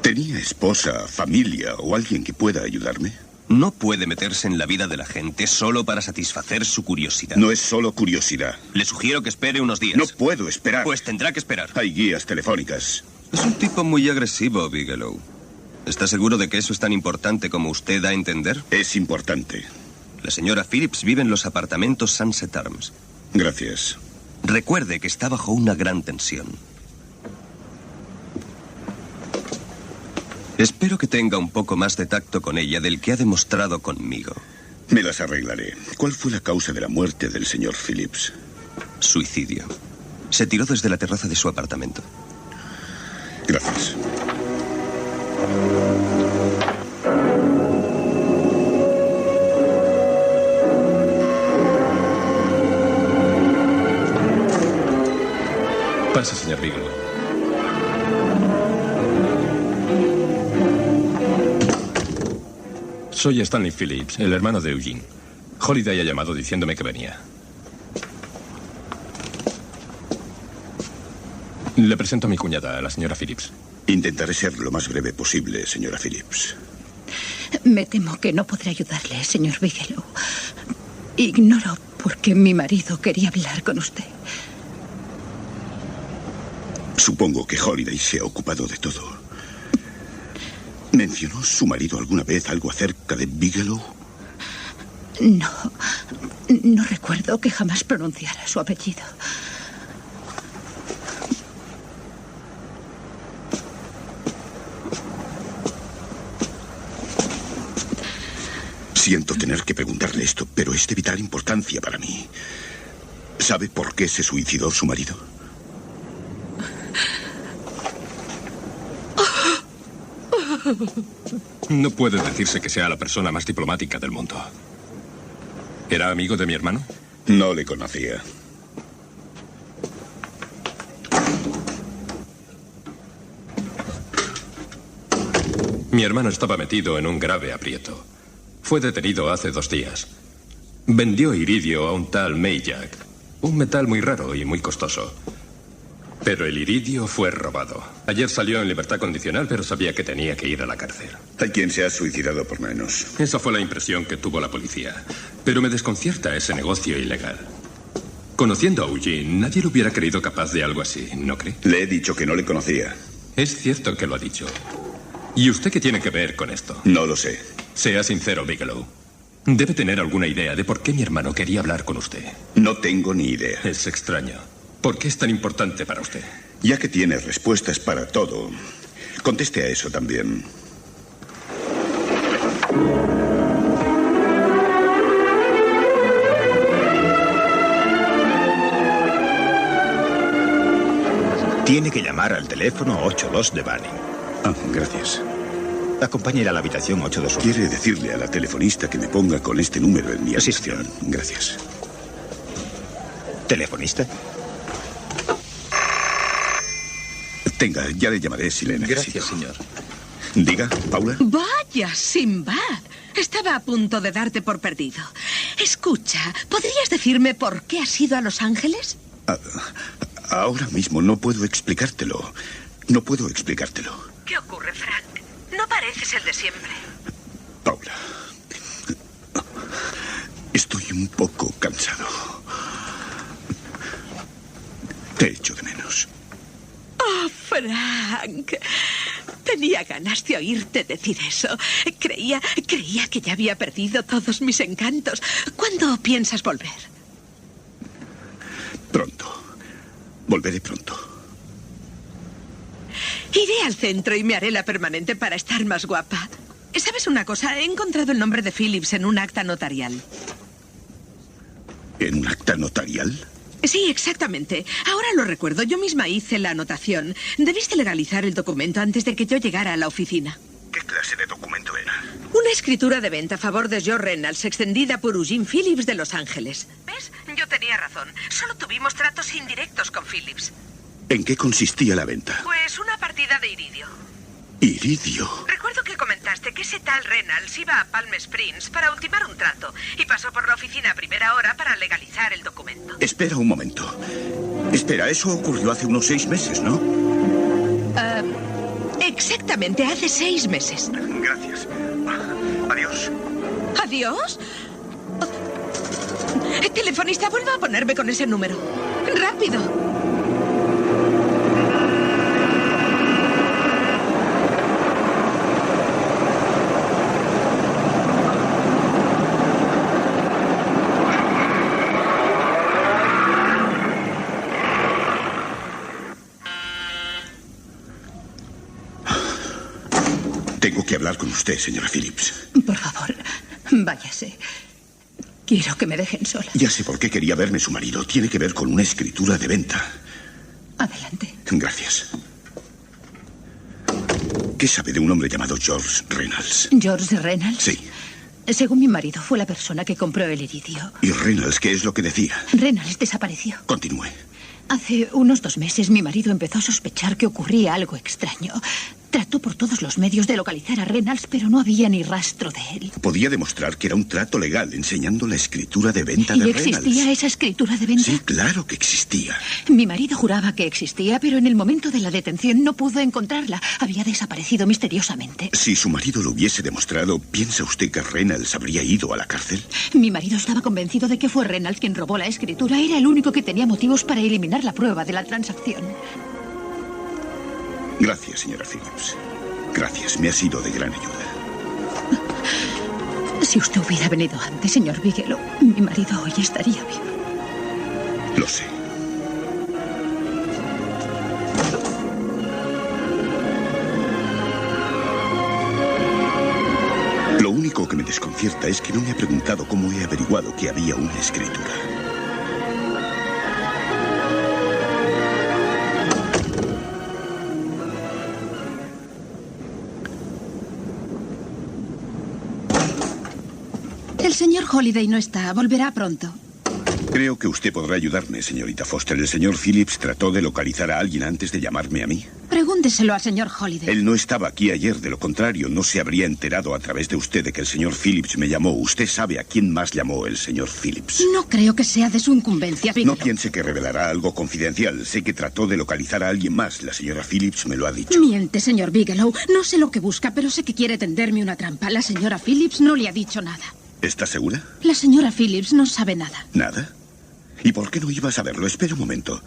¿Tenía esposa, familia o alguien que pueda ayudarme? No puede meterse en la vida de la gente solo para satisfacer su curiosidad. No es solo curiosidad. Le sugiero que espere unos días. No puedo esperar. Pues tendrá que esperar. Hay guías telefónicas. Es un tipo muy agresivo, Bigelow. ¿Está seguro de que eso es tan importante como usted da a entender? Es importante. La señora Phillips vive en los apartamentos Sunset Arms. Gracias. Recuerde que está bajo una gran tensión. Espero que tenga un poco más de tacto con ella del que ha demostrado conmigo. Me las arreglaré. ¿Cuál fue la causa de la muerte del señor Phillips? Suicidio. Se tiró desde la terraza de su apartamento. Gracias. Pase, señor Bigelow. Soy Stanley Phillips, el hermano de Eugene. Holiday ha llamado diciéndome que venía. Le presento a mi cuñada, a la señora Phillips. Intentaré ser lo más breve posible, señora Phillips. Me temo que no podré ayudarle, señor Bigelow. Ignoro por qué mi marido quería hablar con usted. Supongo que Holiday se ha ocupado de todo. ¿Mencionó su marido alguna vez algo acerca de Bigelow? No recuerdo que jamás pronunciara su apellido. Siento tener que preguntarle esto, pero es de vital importancia para mí. ¿Sabe por qué se suicidó su marido? No puede decirse que sea la persona más diplomática del mundo. ¿Era amigo de mi hermano? No le conocía. Mi hermano estaba metido en un grave aprieto. Fue detenido hace 2 días. Vendió iridio a un tal Mayjack, un metal muy raro y muy costoso. Pero el iridio fue robado. Ayer salió en libertad condicional, pero sabía que tenía que ir a la cárcel. Hay quien se ha suicidado por menos. Esa fue la impresión que tuvo la policía. Pero me desconcierta ese negocio ilegal. Conociendo a Eugene, nadie lo hubiera creído capaz de algo así, ¿no cree? Le he dicho que no le conocía. Es cierto que lo ha dicho. ¿Y usted qué tiene que ver con esto? No lo sé. Sea sincero, Bigelow. Debe tener alguna idea de por qué mi hermano quería hablar con usted. No tengo ni idea. Es extraño. ¿Por qué es tan importante para usted? Ya que tiene respuestas para todo, conteste a eso también. Tiene que llamar al teléfono 82 de Banning. Ah, gracias. Acompáñela a la habitación 821. ¿Quiere decirle a la telefonista que me ponga con este número en mi habitación? Sí, gracias. ¿Telefonista? Tenga, ya le llamaré si le necesito. Gracias, señor. Diga, Paula. Vaya, Sinbad. Estaba a punto de darte por perdido. Escucha, ¿podrías decirme por qué has ido a Los Ángeles? Ahora mismo no puedo explicártelo. No puedo explicártelo. ¿Qué ocurre, Frank? No pareces el de siempre. Paula, estoy un poco cansado. Te echo de menos. Oh, Frank. Tenía ganas de oírte decir eso. Creía que ya había perdido todos mis encantos. ¿Cuándo piensas volver? Pronto. Volveré pronto. Iré al centro y me haré la permanente para estar más guapa. ¿Sabes una cosa? He encontrado el nombre de Phillips en un acta notarial. ¿En un acta notarial? Sí, exactamente. Ahora lo recuerdo. Yo misma hice la anotación. Debiste legalizar el documento antes de que yo llegara a la oficina. ¿Qué clase de documento era? Una escritura de venta a favor de George Reynolds, extendida por Eugene Phillips de Los Ángeles. ¿Ves? Yo tenía razón. Solo tuvimos tratos indirectos con Phillips. ¿En qué consistía la venta? Pues una partida de iridio. ¿Iridio? Recuerdo que comentaste que ese tal Reynolds iba a Palm Springs para ultimar un trato y pasó por la oficina a primera hora para legalizar el documento. Espera un momento. Espera, eso ocurrió hace unos 6 meses, ¿no? Exactamente, hace 6 meses. Gracias. Adiós. ¿Adiós? Telefonista, vuelva a ponerme con ese número. ¡Rápido! Tengo que hablar con usted, señora Phillips. Por favor, váyase. Quiero que me dejen sola. Ya sé por qué quería verme su marido. Tiene que ver con una escritura de venta. Adelante. Gracias. ¿Qué sabe de un hombre llamado George Reynolds? ¿George Reynolds? Sí. Según mi marido, fue la persona que compró el iridio. ¿Y Reynolds qué es lo que decía? Reynolds desapareció. Continúe. Hace unos 2 meses mi marido empezó a sospechar que ocurría algo extraño. Trató por todos los medios de localizar a Reynolds, pero no había ni rastro de él. Podía demostrar que era un trato legal enseñando la escritura de venta de Reynolds. ¿Y existía esa escritura de venta? Sí, claro que existía. Mi marido juraba que existía, pero en el momento de la detención no pudo encontrarla. Había desaparecido misteriosamente. Si su marido lo hubiese demostrado, ¿piensa usted que Reynolds habría ido a la cárcel? Mi marido estaba convencido de que fue Reynolds quien robó la escritura. Era el único que tenía motivos para eliminar la prueba de la transacción. Gracias, señora Phillips. Gracias, me ha sido de gran ayuda. Si usted hubiera venido antes, señor Bigelow, mi marido hoy estaría vivo. Lo sé. Lo único que me desconcierta es que no me ha preguntado cómo he averiguado que había una escritura. El señor Holliday no está. Volverá pronto. Creo que usted podrá ayudarme, señorita Foster. El señor Phillips trató de localizar a alguien antes de llamarme a mí. Pregúnteselo al señor Holliday. Él no estaba aquí ayer. De lo contrario, no se habría enterado a través de usted de que el señor Phillips me llamó. Usted sabe a quién más llamó el señor Phillips. No creo que sea de su incumbencia, Bigelow. No piense que revelará algo confidencial. Sé que trató de localizar a alguien más. La señora Phillips me lo ha dicho. Miente, señor Bigelow. No sé lo que busca, pero sé que quiere tenderme una trampa. La señora Phillips no le ha dicho nada. ¿Está segura? La señora Phillips no sabe nada. ¿Nada? ¿Y por qué no iba a saberlo? Espera un momento.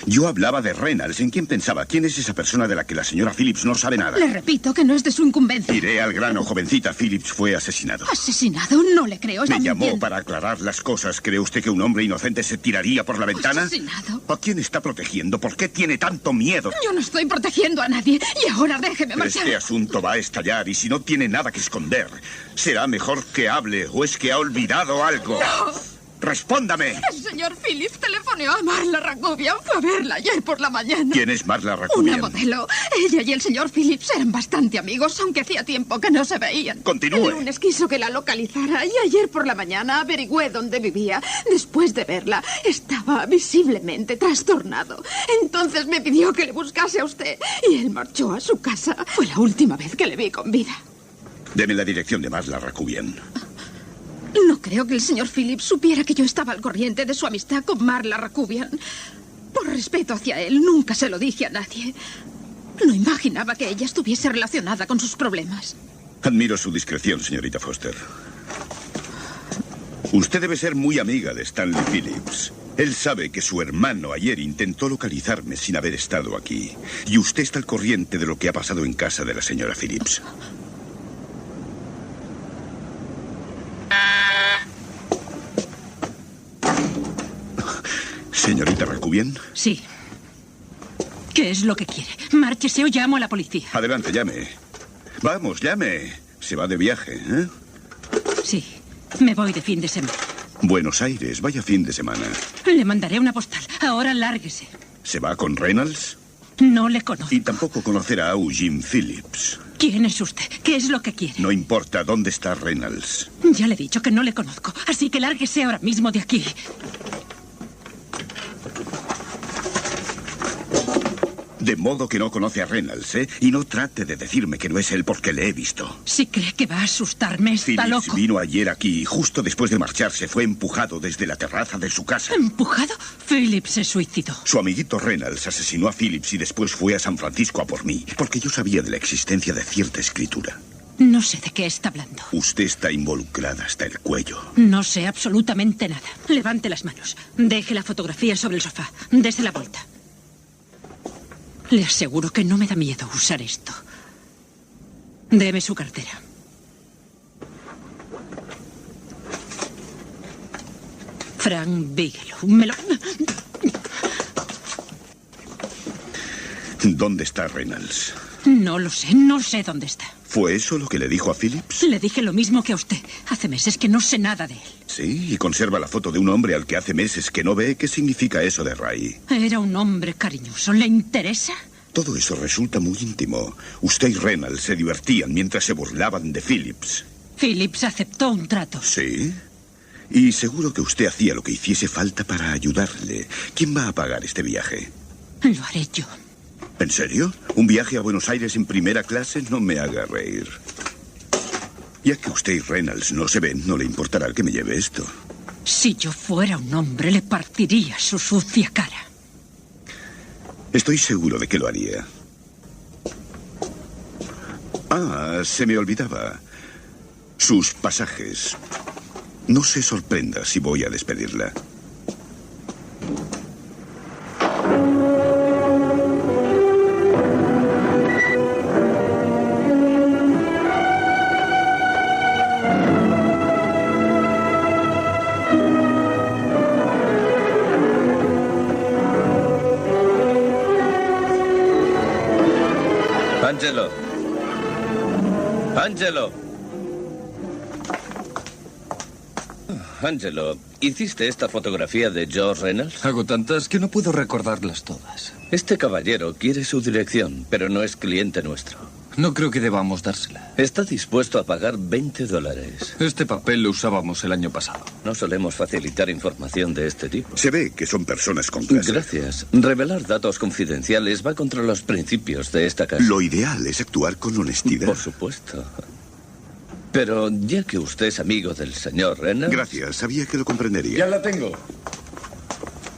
Yo hablaba de Reynolds. ¿En quién pensaba? ¿Quién es esa persona de la que la señora Phillips no sabe nada? Le repito que no es de su incumbencia. Iré al grano, jovencita. Phillips fue asesinado. ¿Asesinado? No le creo. Me llamó para aclarar las cosas. ¿Cree usted que un hombre inocente se tiraría por la ventana? ¿Asesinado? ¿A quién está protegiendo? ¿Por qué tiene tanto miedo? Yo no estoy protegiendo a nadie. Y ahora déjeme marchar. Este asunto va a estallar y si no tiene nada que esconder, será mejor que hable o es que ha olvidado algo. ¡No! ¡Respóndame! El señor Phillips telefoneó a Marla Rakubian. Fue a verla ayer por la mañana. ¿Quién es Marla Rakubian? Una modelo. Ella y el señor Phillips eran bastante amigos, aunque hacía tiempo que no se veían. Continúe. El lunes quiso que la localizara y ayer por la mañana averigüé dónde vivía. Después de verla, estaba visiblemente trastornado. Entonces me pidió que le buscase a usted y él marchó a su casa. Fue la última vez que le vi con vida. Deme la dirección de Marla Rakubian. No creo que el señor Phillips supiera que yo estaba al corriente de su amistad con Marla Rakubian. Por respeto hacia él, nunca se lo dije a nadie. No imaginaba que ella estuviese relacionada con sus problemas. Admiro su discreción, señorita Foster. Usted debe ser muy amiga de Stanley Phillips. Él sabe que su hermano ayer intentó localizarme sin haber estado aquí. Y usted está al corriente de lo que ha pasado en casa de la señora Phillips. ¿Señorita Rakubian? Sí. ¿Qué es lo que quiere? Márchese o llamo a la policía. Adelante, llame. Vamos, llame. Se va de viaje, ¿eh? Sí, me voy de fin de semana. Buenos Aires, vaya fin de semana. Le mandaré una postal. Ahora lárguese. ¿Se va con Reynolds? No le conozco. Y tampoco conocerá a Eugene Phillips. ¿Quién es usted? ¿Qué es lo que quiere? No importa dónde está Reynolds. Ya le he dicho que no le conozco, así que lárguese ahora mismo de aquí. De modo que no conoce a Reynolds, ¿eh? Y no trate de decirme que no es él porque le he visto. Si cree que va a asustarme, está Phillips loco. vino ayer aquí y justo después de marcharse fue empujado desde la terraza de su casa. ¿Empujado? Phillips se suicidó. Su amiguito Reynolds asesinó a Phillips y después fue a San Francisco a por mí, porque yo sabía de la existencia de cierta escritura. No sé de qué está hablando. Usted está involucrada hasta el cuello. No sé absolutamente nada. Levante las manos. Deje la fotografía sobre el sofá. Dese la vuelta. Le aseguro que no me da miedo usar esto. Deme su cartera. Frank Bigelow. Me lo... ¿Dónde está Reynolds? No lo sé. No sé dónde está. ¿Fue eso lo que le dijo a Phillips? Le dije lo mismo que a usted. Hace meses que no sé nada de él. Sí, y conserva la foto de un hombre al que hace meses que no ve. ¿Qué significa eso de Ray? Era un hombre cariñoso. ¿Le interesa? Todo eso resulta muy íntimo. Usted y Reynolds se divertían mientras se burlaban de Phillips. Phillips aceptó un trato. ¿Sí? Y seguro que usted hacía lo que hiciese falta para ayudarle. ¿Quién va a pagar este viaje? Lo haré yo. ¿En serio? ¿Un viaje a Buenos Aires en primera clase? No me haga reír. Ya que usted y Reynolds no se ven, no le importará que me lleve esto. Si yo fuera un hombre, le partiría su sucia cara. Estoy seguro de que lo haría. Ah, se me olvidaba. Sus pasajes. No se sorprenda si voy a despedirla. Angelo. Angelo. Angelo, ¿hiciste esta fotografía de George Reynolds? Hago tantas que no puedo recordarlas todas. Este caballero quiere su dirección, pero no es cliente nuestro. No creo que debamos dársela. Está dispuesto a pagar $20. Este papel lo usábamos el año pasado. No solemos facilitar información de este tipo. Se ve que son personas con clase. Gracias. Revelar datos confidenciales va contra los principios de esta casa. Lo ideal es actuar con honestidad. Por supuesto. Pero ya que usted es amigo del señor Reynolds... Gracias, sabía que lo comprendería. Ya la tengo.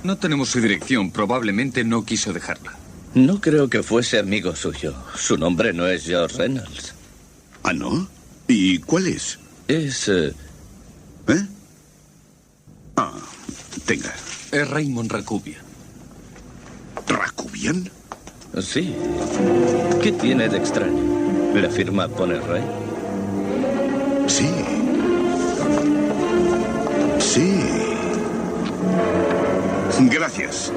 No tenemos su dirección, probablemente no quiso dejarla. No creo que fuese amigo suyo. Su nombre no es George Reynolds. ¿Ah, no? ¿Y cuál es? Es... Ah, tenga. Es Raymond Rakubian. ¿Rakubian? Sí. ¿Qué tiene de extraño? ¿La firma pone Ray? Sí. Sí. Gracias.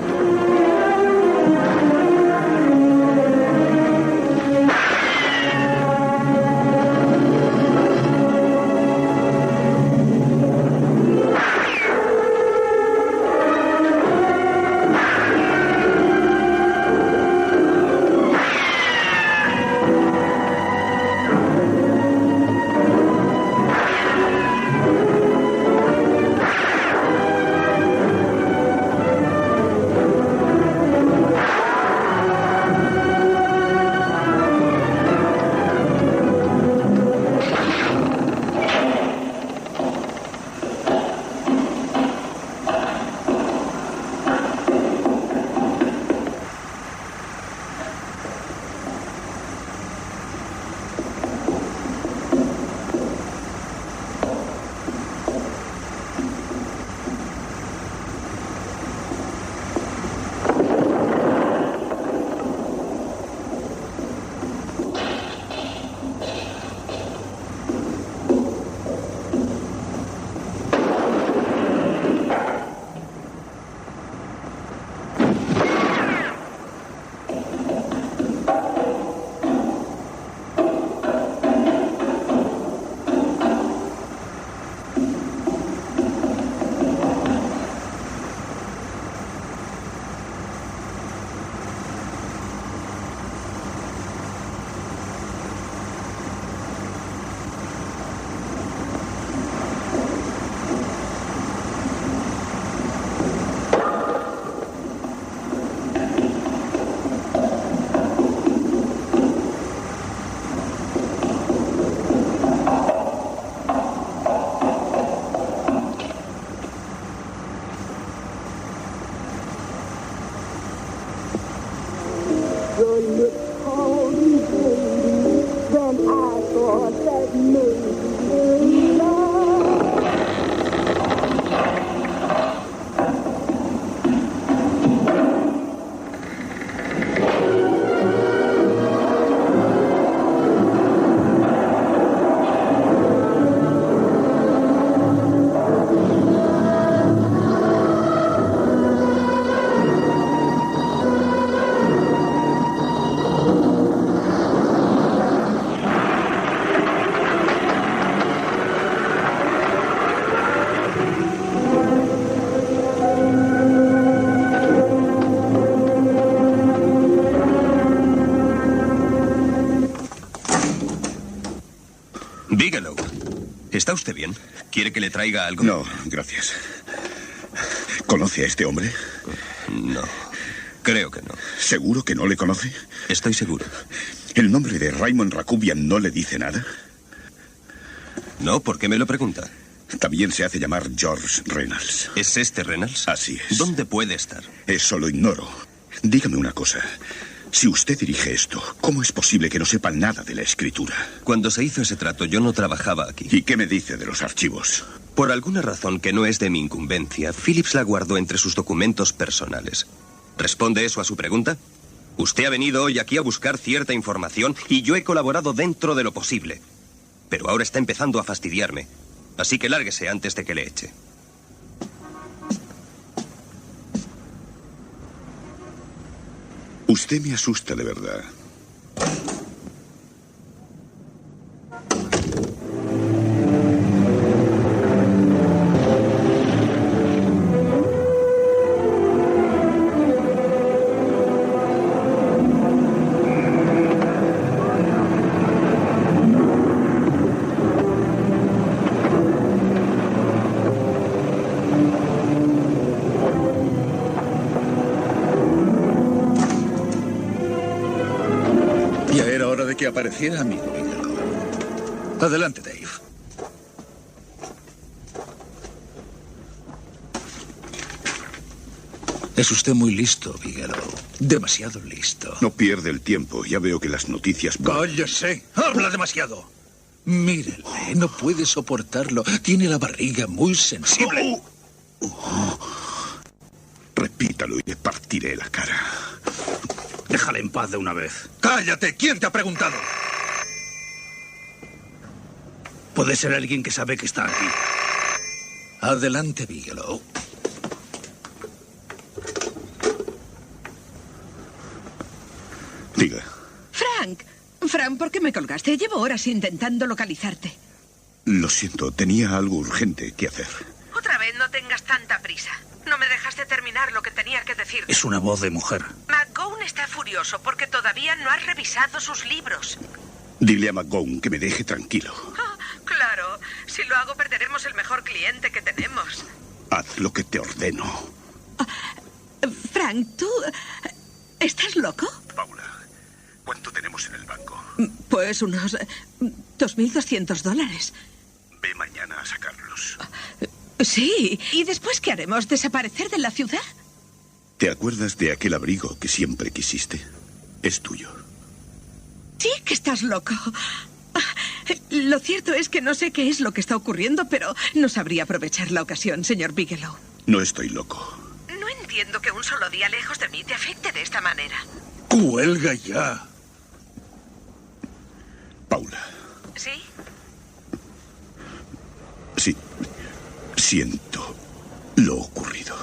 Bigelow, ¿está usted bien? ¿Quiere que le traiga algo? No, gracias. ¿Conoce a este hombre? No, creo que no. ¿Seguro que no le conoce? Estoy seguro. ¿El nombre de Raymond Rakubian no le dice nada? No, ¿por qué me lo pregunta? También se hace llamar George Reynolds. ¿Es este Reynolds? Así es. ¿Dónde puede estar? Eso lo ignoro. Dígame una cosa. Si usted dirige esto, ¿cómo es posible que no sepa nada de la escritura? Cuando se hizo ese trato, yo no trabajaba aquí. ¿Y qué me dice de los archivos? Por alguna razón que no es de mi incumbencia, Phillips la guardó entre sus documentos personales. ¿Responde eso a su pregunta? Usted ha venido hoy aquí a buscar cierta información y yo he colaborado dentro de lo posible. Pero ahora está empezando a fastidiarme. Así que lárguese antes de que le eche. Usted me asusta de verdad. Que apareciera amigo Bigelow. Adelante, Dave. Es usted muy listo, Bigelow. Demasiado listo. No pierde el tiempo. Ya veo que las noticias... ¡Cállese! ¡Habla demasiado! Mírele, no puede soportarlo. Tiene la barriga muy sensible. Repítalo y le partiré la cara. Déjale en paz de una vez. ¡Cállate! ¿Quién te ha preguntado? Puede ser alguien que sabe que está aquí. Adelante, Bigelow. Diga. Frank, ¿por qué me colgaste? Llevo horas intentando localizarte. Lo siento, tenía algo urgente que hacer. Otra vez no tengas tanta prisa. No me dejaste terminar lo que tenía que decir. Es una voz de mujer. McGowan está furioso porque todavía no has revisado sus libros. Dile a McGowan que me deje tranquilo. Oh, claro. Si lo hago, perderemos el mejor cliente que tenemos. Haz lo que te ordeno. Frank, ¿tú estás loco? Paula, ¿cuánto tenemos en el banco? Pues unos $2.200. Ve mañana a sacarlos. Sí. ¿Y después qué haremos? ¿Desaparecer de la ciudad? ¿Te acuerdas de aquel abrigo que siempre quisiste? Es tuyo. Sí que estás loco. Lo cierto es que no sé qué es lo que está ocurriendo, pero no sabría aprovechar la ocasión, señor Bigelow. No estoy loco. No entiendo que un solo día lejos de mí te afecte de esta manera. ¡Cuelga ya! Paula. ¿Sí? Sí. Siento lo ocurrido.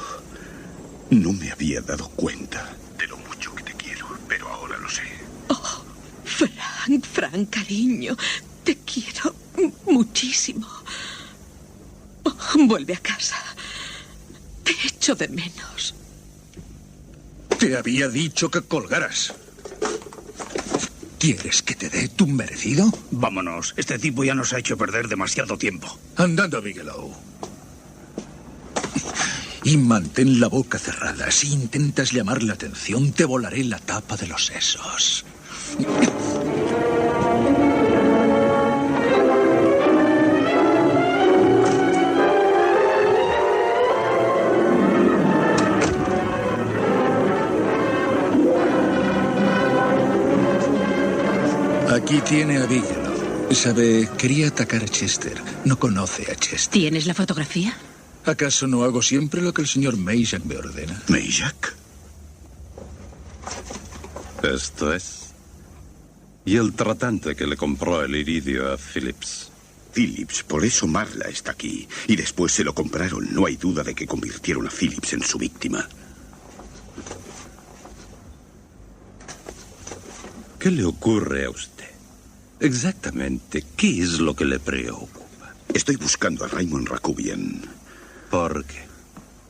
No me había dado cuenta de lo mucho que te quiero, pero ahora lo sé. Oh, Frank, cariño, te quiero muchísimo. Oh, vuelve a casa. Te echo de menos. Te había dicho que colgaras. ¿Quieres que te dé tu merecido? Vámonos. Este tipo ya nos ha hecho perder demasiado tiempo. Andando, Bigelow. Y mantén la boca cerrada. Si intentas llamar la atención, te volaré la tapa de los sesos. Aquí tiene a Bigelow. Sabe, quería atacar a Chester. No conoce a Chester. ¿Tienes la fotografía? ¿Acaso no hago siempre lo que el señor Mayjack me ordena? ¿Mayjack? Esto es. Y el tratante que le compró el iridio a Phillips. Phillips, por eso Marla está aquí. Y después se lo compraron. No hay duda de que convirtieron a Phillips en su víctima. ¿Qué le ocurre a usted? Exactamente, ¿qué es lo que le preocupa? Estoy buscando a Raymond Rakubian. ¿Por qué?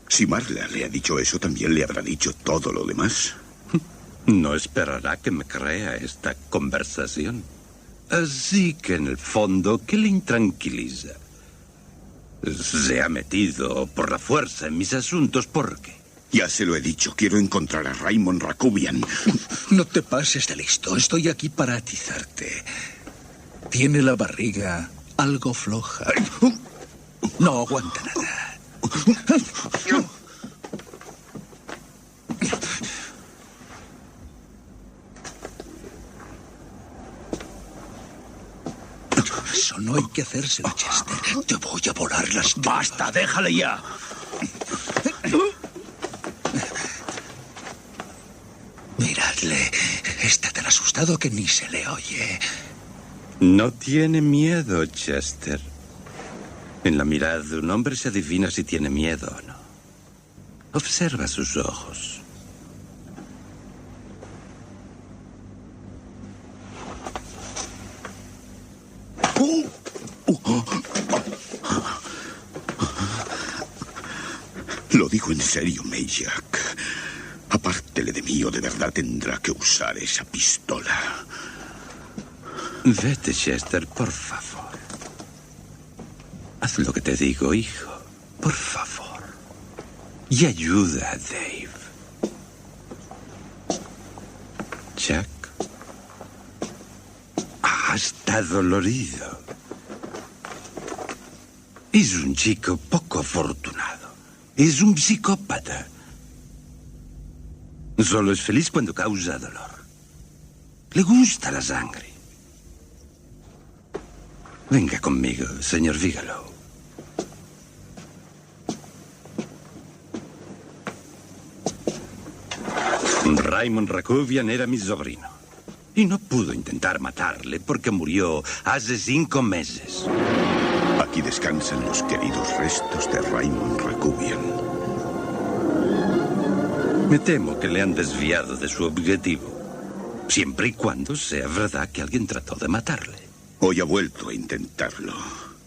Si Marla le ha dicho eso, ¿también le habrá dicho todo lo demás? No esperará que me crea esta conversación. Así que, en el fondo, ¿qué le intranquiliza? Se ha metido por la fuerza en mis asuntos, ¿por qué? Ya se lo he dicho, quiero encontrar a Raymond Rakubian. No te pases de listo, estoy aquí para atizarte. Tiene la barriga algo floja. No aguanta nada. Eso no hay que hacérselo, Chester. Te voy a volar las... ¡Basta, déjale ya! Miradle, está tan asustado que ni se le oye. No tiene miedo, Chester. En la mirada de un hombre se adivina si tiene miedo o no. Observa sus ojos. Lo digo en serio, Mayjack. Apártele de mí o de verdad tendrá que usar esa pistola. Vete, Chester, por favor. Haz lo que te digo, hijo. Por favor. Y ayuda a Dave. Jack. Está dolorido. Es un chico poco afortunado. Es un psicópata. Solo es feliz cuando causa dolor. Le gusta la sangre. Venga conmigo, señor Bigelow. Raymond Rakubian era mi sobrino. Y no pudo intentar matarle porque murió hace 5 meses. Aquí descansan los queridos restos de Raymond Rakubian. Me temo que le han desviado de su objetivo. Siempre y cuando sea verdad que alguien trató de matarle. Hoy ha vuelto a intentarlo.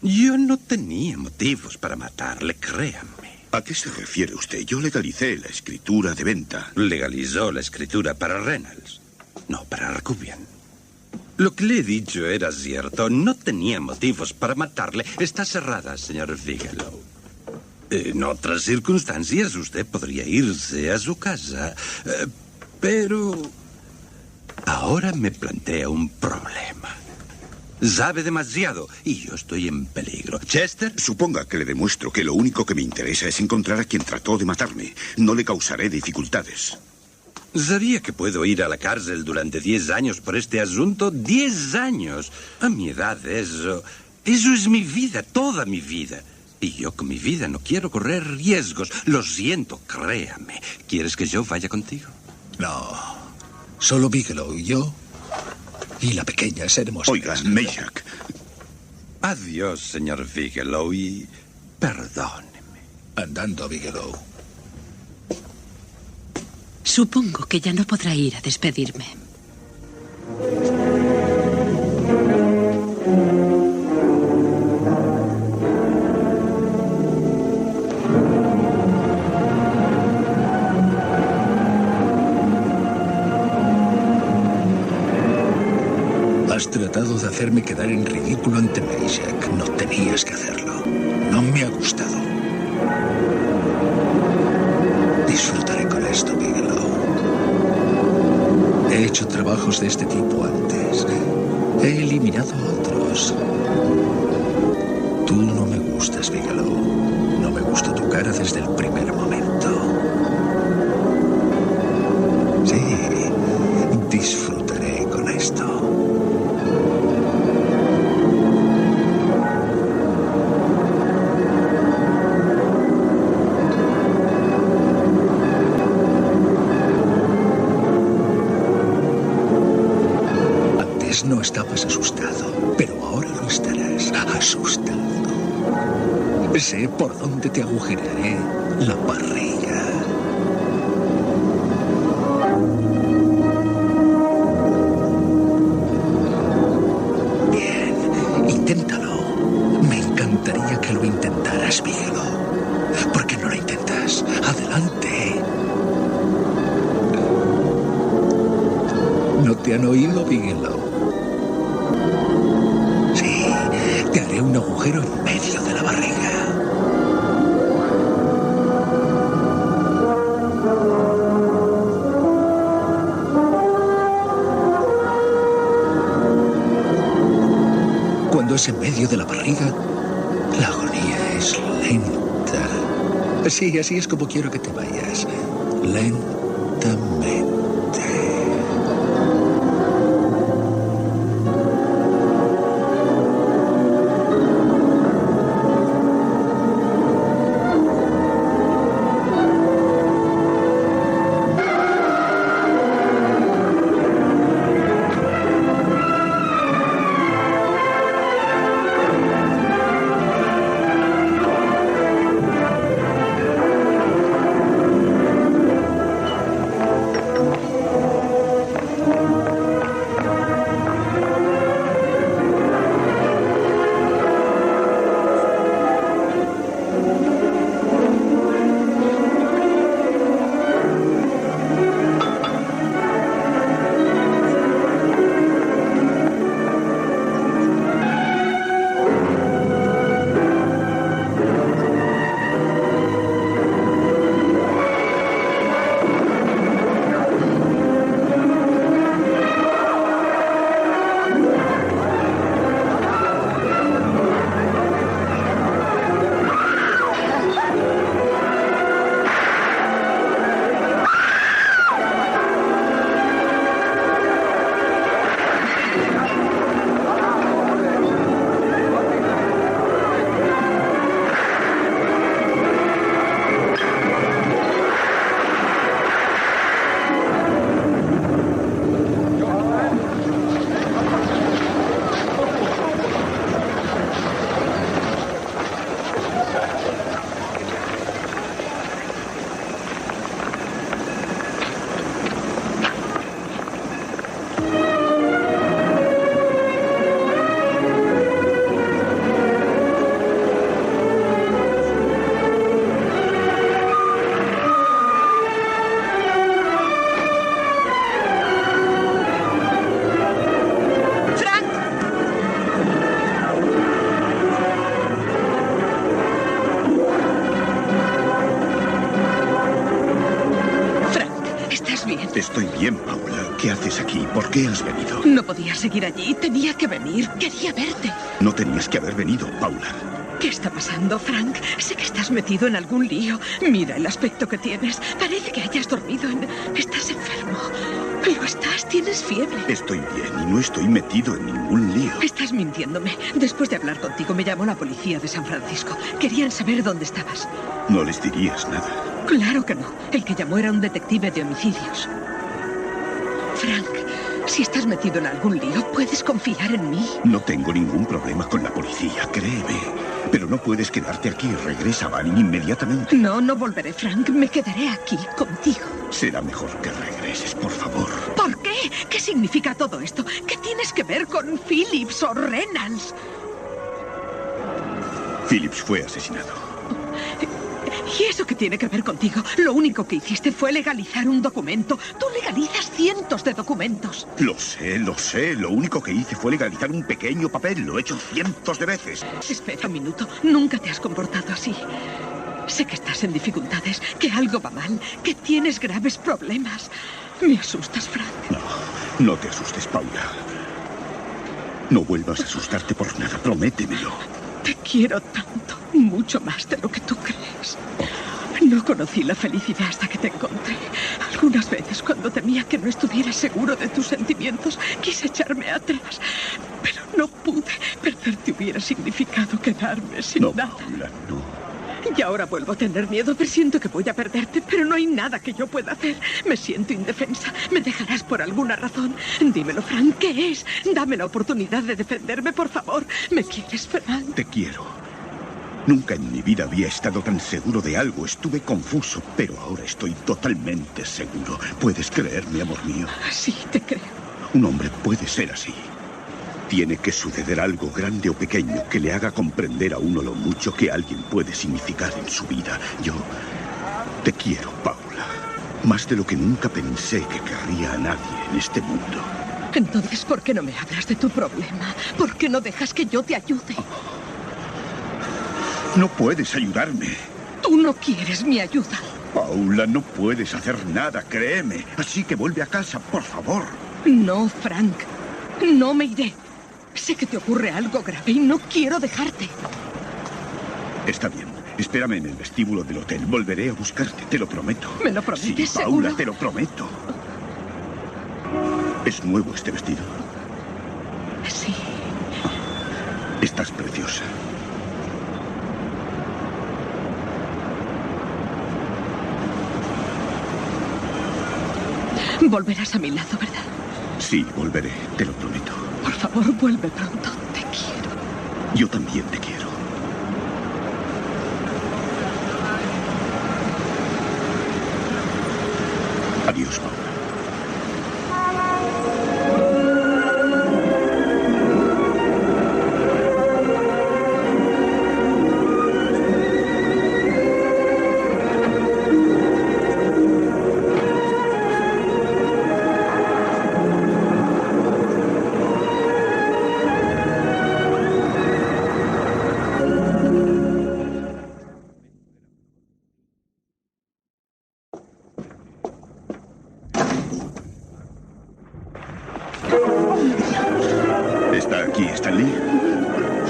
Yo no tenía motivos para matarle, créanme. ¿A qué se refiere usted? Yo legalicé la escritura de venta. Legalizó la escritura para Reynolds, no para Rakubian. Lo que le he dicho era cierto. No tenía motivos para matarle. Está cerrada, señor Bigelow. En otras circunstancias usted podría irse a su casa. Pero ahora me plantea un problema. Sabe demasiado y yo estoy en peligro. ¿Chester? Suponga que le demuestro que lo único que me interesa es encontrar a quien trató de matarme. No le causaré dificultades. ¿Sabía que puedo ir a la cárcel durante 10 años por este asunto? 10 años. A mi edad eso es mi vida, toda mi vida. Y yo con mi vida no quiero correr riesgos. Lo siento, créame. ¿Quieres que yo vaya contigo? No. Solo Bigelow y yo y la pequeña seremos... Oiga, Mayjack. Adiós, señor Bigelow, y perdóneme. Andando, Bigelow. Supongo que ya no podrá ir a despedirme. Has tratado de hacerme quedar en ridículo ante Mayjack. No tenías que hacerlo. No me ha gustado. Disfrutaré con esto, Bigelow. He hecho trabajos de este tipo antes. He eliminado a otros. Tú no me gustas, Bigelow. No me gusta tu cara desde el primer momento. Sí, disfrutaré con esto. miras, asustado. Sé por dónde te agujerearé la barriga. Bien, inténtalo. Me encantaría que lo intentaras, Bigelow. ¿Por qué no lo intentas? Adelante. ¿No te han oído, Bigelow? Sí, te haré un agujero en medio de la barriga. Cuando es en medio de la barriga, la agonía es lenta. Sí, así es como quiero que te vayas. Lentamente. Estoy bien, Paula. ¿Qué haces aquí? ¿Por qué has venido? No podía seguir allí. Tenía que venir. Quería verte. No tenías que haber venido, Paula. ¿Qué está pasando, Frank? Sé que estás metido en algún lío. Mira el aspecto que tienes. Parece que hayas dormido en... Estás enfermo. Pero estás, tienes fiebre. Estoy bien y no estoy metido en ningún lío. Estás mintiéndome. Después de hablar contigo, me llamó la policía de San Francisco. Querían saber dónde estabas. No les dirías nada. Claro que no. El que llamó era un detective de homicidios. Frank, si estás metido en algún lío, puedes confiar en mí. No tengo ningún problema con la policía, créeme. Pero no puedes quedarte aquí. Regresa a Banning inmediatamente. No, no volveré, Frank. Me quedaré aquí contigo. Será mejor que regreses, por favor. ¿Por qué? ¿Qué significa todo esto? ¿Qué tienes que ver con Phillips o Reynolds? Phillips fue asesinado. ¿Y eso qué tiene que ver contigo? Lo único que hiciste fue legalizar un documento. Tú legalizas cientos de documentos. Lo sé, lo sé. Lo único que hice fue legalizar un pequeño papel. Lo he hecho cientos de veces. Espera un minuto. Nunca te has comportado así. Sé que estás en dificultades, que algo va mal, que tienes graves problemas. Me asustas, Frank. No te asustes, Paula. No vuelvas a asustarte por nada. Prométemelo. Te quiero tanto, mucho más de lo que tú crees. No conocí la felicidad hasta que te encontré. Algunas veces, cuando temía que no estuvieras seguro de tus sentimientos, quise echarme atrás. Pero no pude. Perderte hubiera significado quedarme sin nada. Paula, no. Y ahora vuelvo a tener miedo. Presiento que voy a perderte, pero no hay nada que yo pueda hacer. Me siento indefensa. ¿Me dejarás por alguna razón? Dímelo, Frank, ¿qué es? Dame la oportunidad de defenderme, por favor. ¿Me quieres, Frank? Te quiero. Nunca en mi vida había estado tan seguro de algo. Estuve confuso, pero ahora estoy totalmente seguro. ¿Puedes creerme, amor mío? Sí, te creo. Un hombre puede ser así. Tiene que suceder algo grande o pequeño que le haga comprender a uno lo mucho que alguien puede significar en su vida. Yo te quiero, Paula. Más de lo que nunca pensé que querría a nadie en este mundo. Entonces, ¿por qué no me hablas de tu problema? ¿Por qué no dejas que yo te ayude? No puedes ayudarme. Tú no quieres mi ayuda. Paula, no puedes hacer nada, créeme. Así que vuelve a casa, por favor. No, Frank. No me iré. Sé que te ocurre algo grave y no quiero dejarte. Está bien. Espérame en el vestíbulo del hotel. Volveré a buscarte, te lo prometo. ¿Me lo prometes, sí, Paula, seguro? te lo prometo. ¿Es nuevo este vestido? Sí. Estás preciosa. Volverás a mi lado, ¿verdad? Sí, volveré, te lo prometo. Por favor, vuelve pronto. Te quiero. Yo también te quiero. Adiós, Paula. ¿Está aquí, Stanley?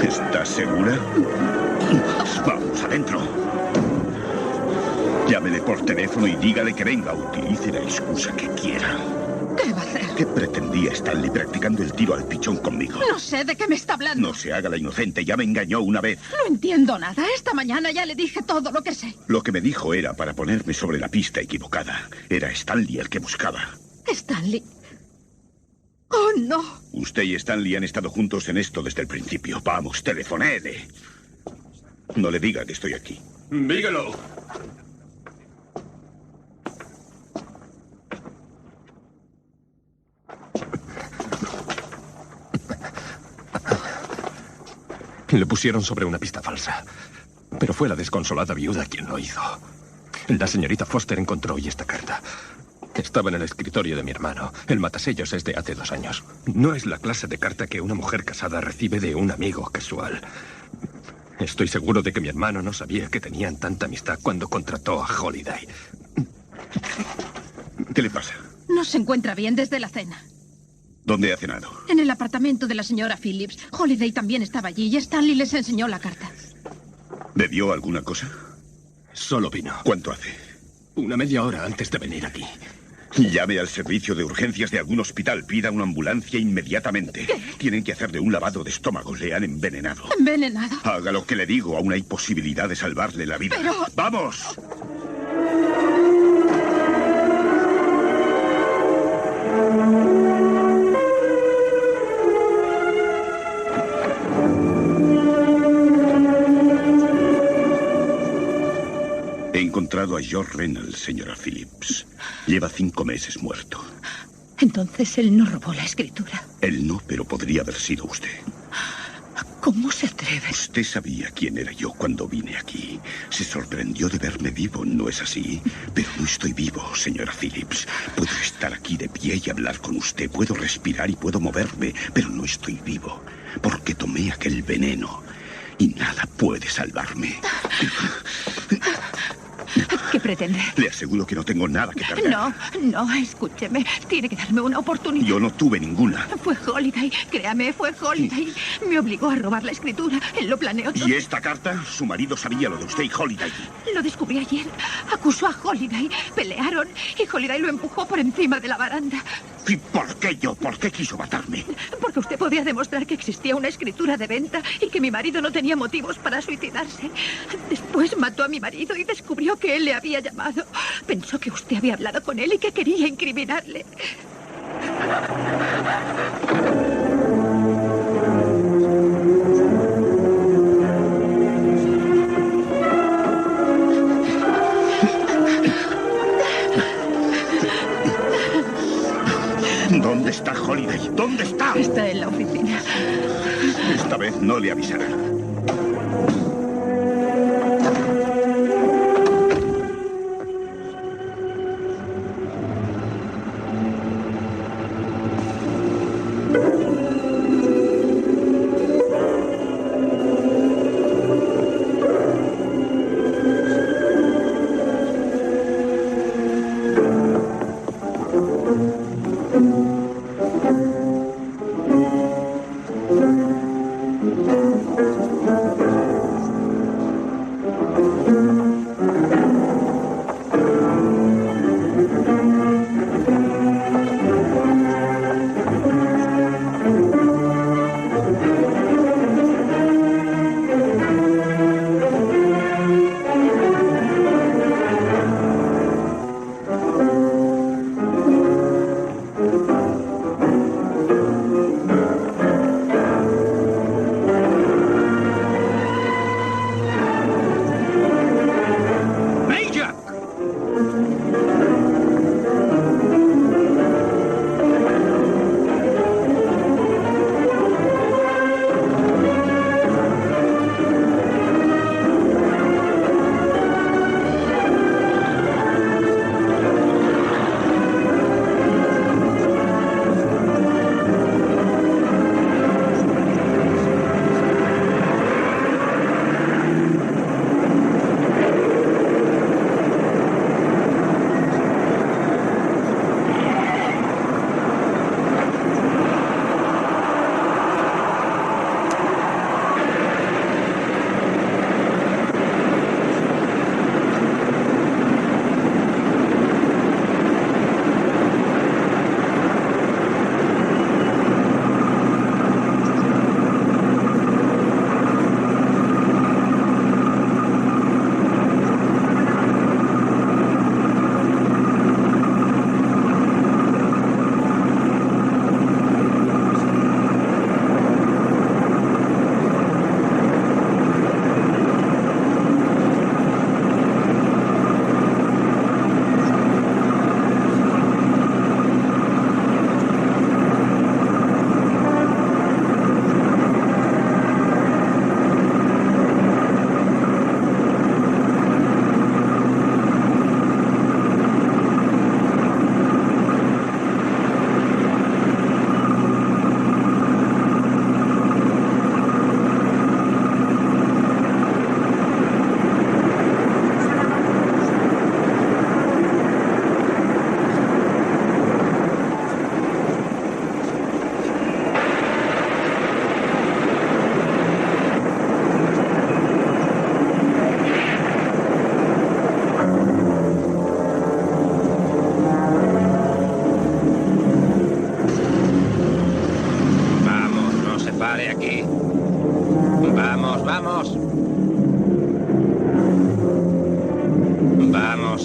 ¿Estás segura? Vamos, adentro. Llámele por teléfono y dígale que venga. Utilice la excusa que quiera. ¿Qué va a hacer? ¿Qué pretendía Stanley practicando el tiro al pichón conmigo? No sé de qué me está hablando. No se haga la inocente, ya me engañó una vez. No entiendo nada. Esta mañana ya le dije todo lo que sé. Lo que me dijo era para ponerme sobre la pista equivocada. Era Stanley el que buscaba. Stanley. Oh, no. Usted y Stanley han estado juntos en esto desde el principio. Vamos, telefonéle. No le diga que estoy aquí. Bigelow. Le pusieron sobre una pista falsa. Pero fue la desconsolada viuda quien lo hizo. La señorita Foster encontró hoy esta carta. Estaba en el escritorio de mi hermano. El matasellos es de hace 2 años. No es la clase de carta que una mujer casada recibe de un amigo casual. Estoy seguro de que mi hermano no sabía que tenían tanta amistad cuando contrató a Holiday. ¿Qué le pasa? No se encuentra bien desde la cena. ¿Dónde ha cenado? En el apartamento de la señora Phillips. Holiday también estaba allí y Stanley les enseñó la carta. ¿Bebió alguna cosa? Solo vino. ¿Cuánto hace? Una media hora antes de venir aquí. Llame al servicio de urgencias de algún hospital. Pida una ambulancia inmediatamente. ¿Qué? Tienen que hacerle un lavado de estómago. Le han envenenado. ¿Envenenado? Haga lo que le digo. Aún hay posibilidad de salvarle la vida. Pero... ¡Vamos! He encontrado a George Reynolds, señora Phillips. Lleva 5 meses muerto. Entonces él no robó la escritura. Él no, pero podría haber sido usted. ¿Cómo se atreve? Usted sabía quién era yo cuando vine aquí. Se sorprendió de verme vivo, ¿no es así? Pero no estoy vivo, señora Phillips. Puedo estar aquí de pie y hablar con usted. Puedo respirar y puedo moverme, pero no estoy vivo. Porque tomé aquel veneno. Y nada puede salvarme. ¿Qué pretende? Le aseguro que no tengo nada que cargar. No, escúcheme. Tiene que darme una oportunidad. Yo no tuve ninguna. Fue Holiday, créame, fue Holiday. Me obligó a robar la escritura. Él lo planeó todo. ¿Y esta carta? Su marido sabía lo de usted y Holiday. Lo descubrí ayer. Acusó a Holiday. Pelearon y Holiday lo empujó por encima de la baranda. ¿Y por qué yo? ¿Por qué quiso matarme? Porque usted podía demostrar que existía una escritura de venta y que mi marido no tenía motivos para suicidarse. Después mató a mi marido y descubrió que él le había llamado. Pensó que usted había hablado con él y que quería incriminarle. ¿Dónde está Holiday? ¿Dónde está? Está en la oficina. Esta vez no le avisará.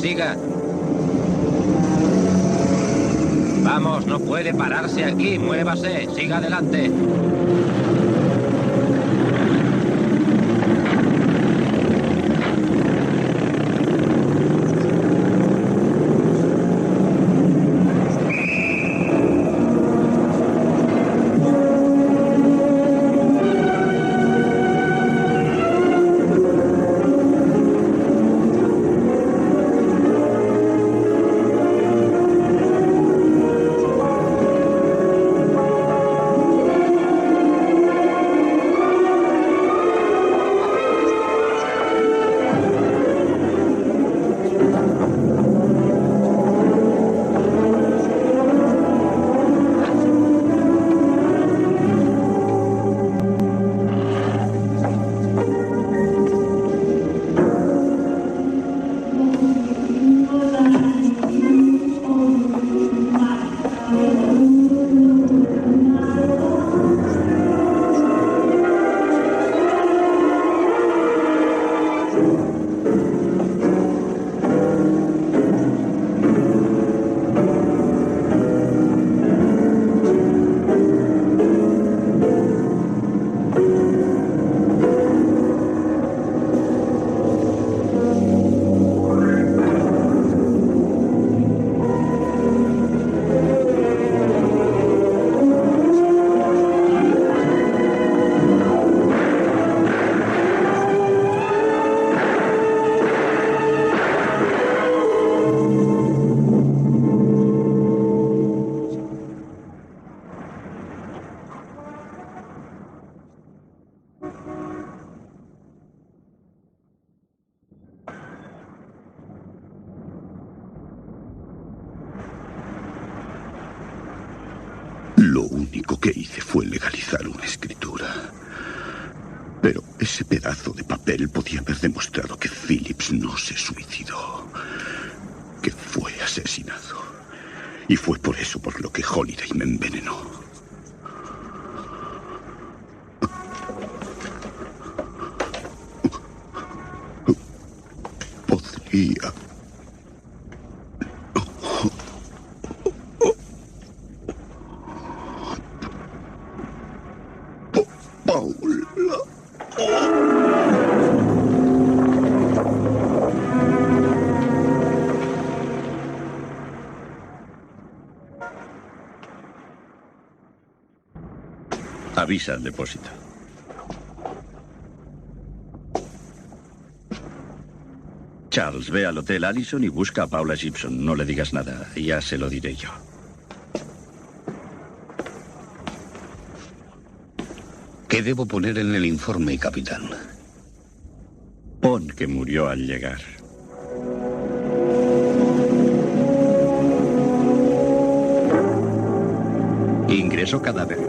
siga. Vamos, no puede pararse aquí. Muévase. Siga adelante. Lo único que hice fue legalizar una escritura. Pero ese pedazo de papel podía haber demostrado que Phillips no se suicidó, que fue asesinado. Y fue por eso por lo que Holiday me envenenó. Podría... Paula... Avisa al depósito. Charles, ve al Hotel Allison y busca a Paula Gibson. No le digas nada, ya se lo diré yo. ¿Qué debo poner en el informe, capitán? Pon que murió al llegar. Ingreso cadáver.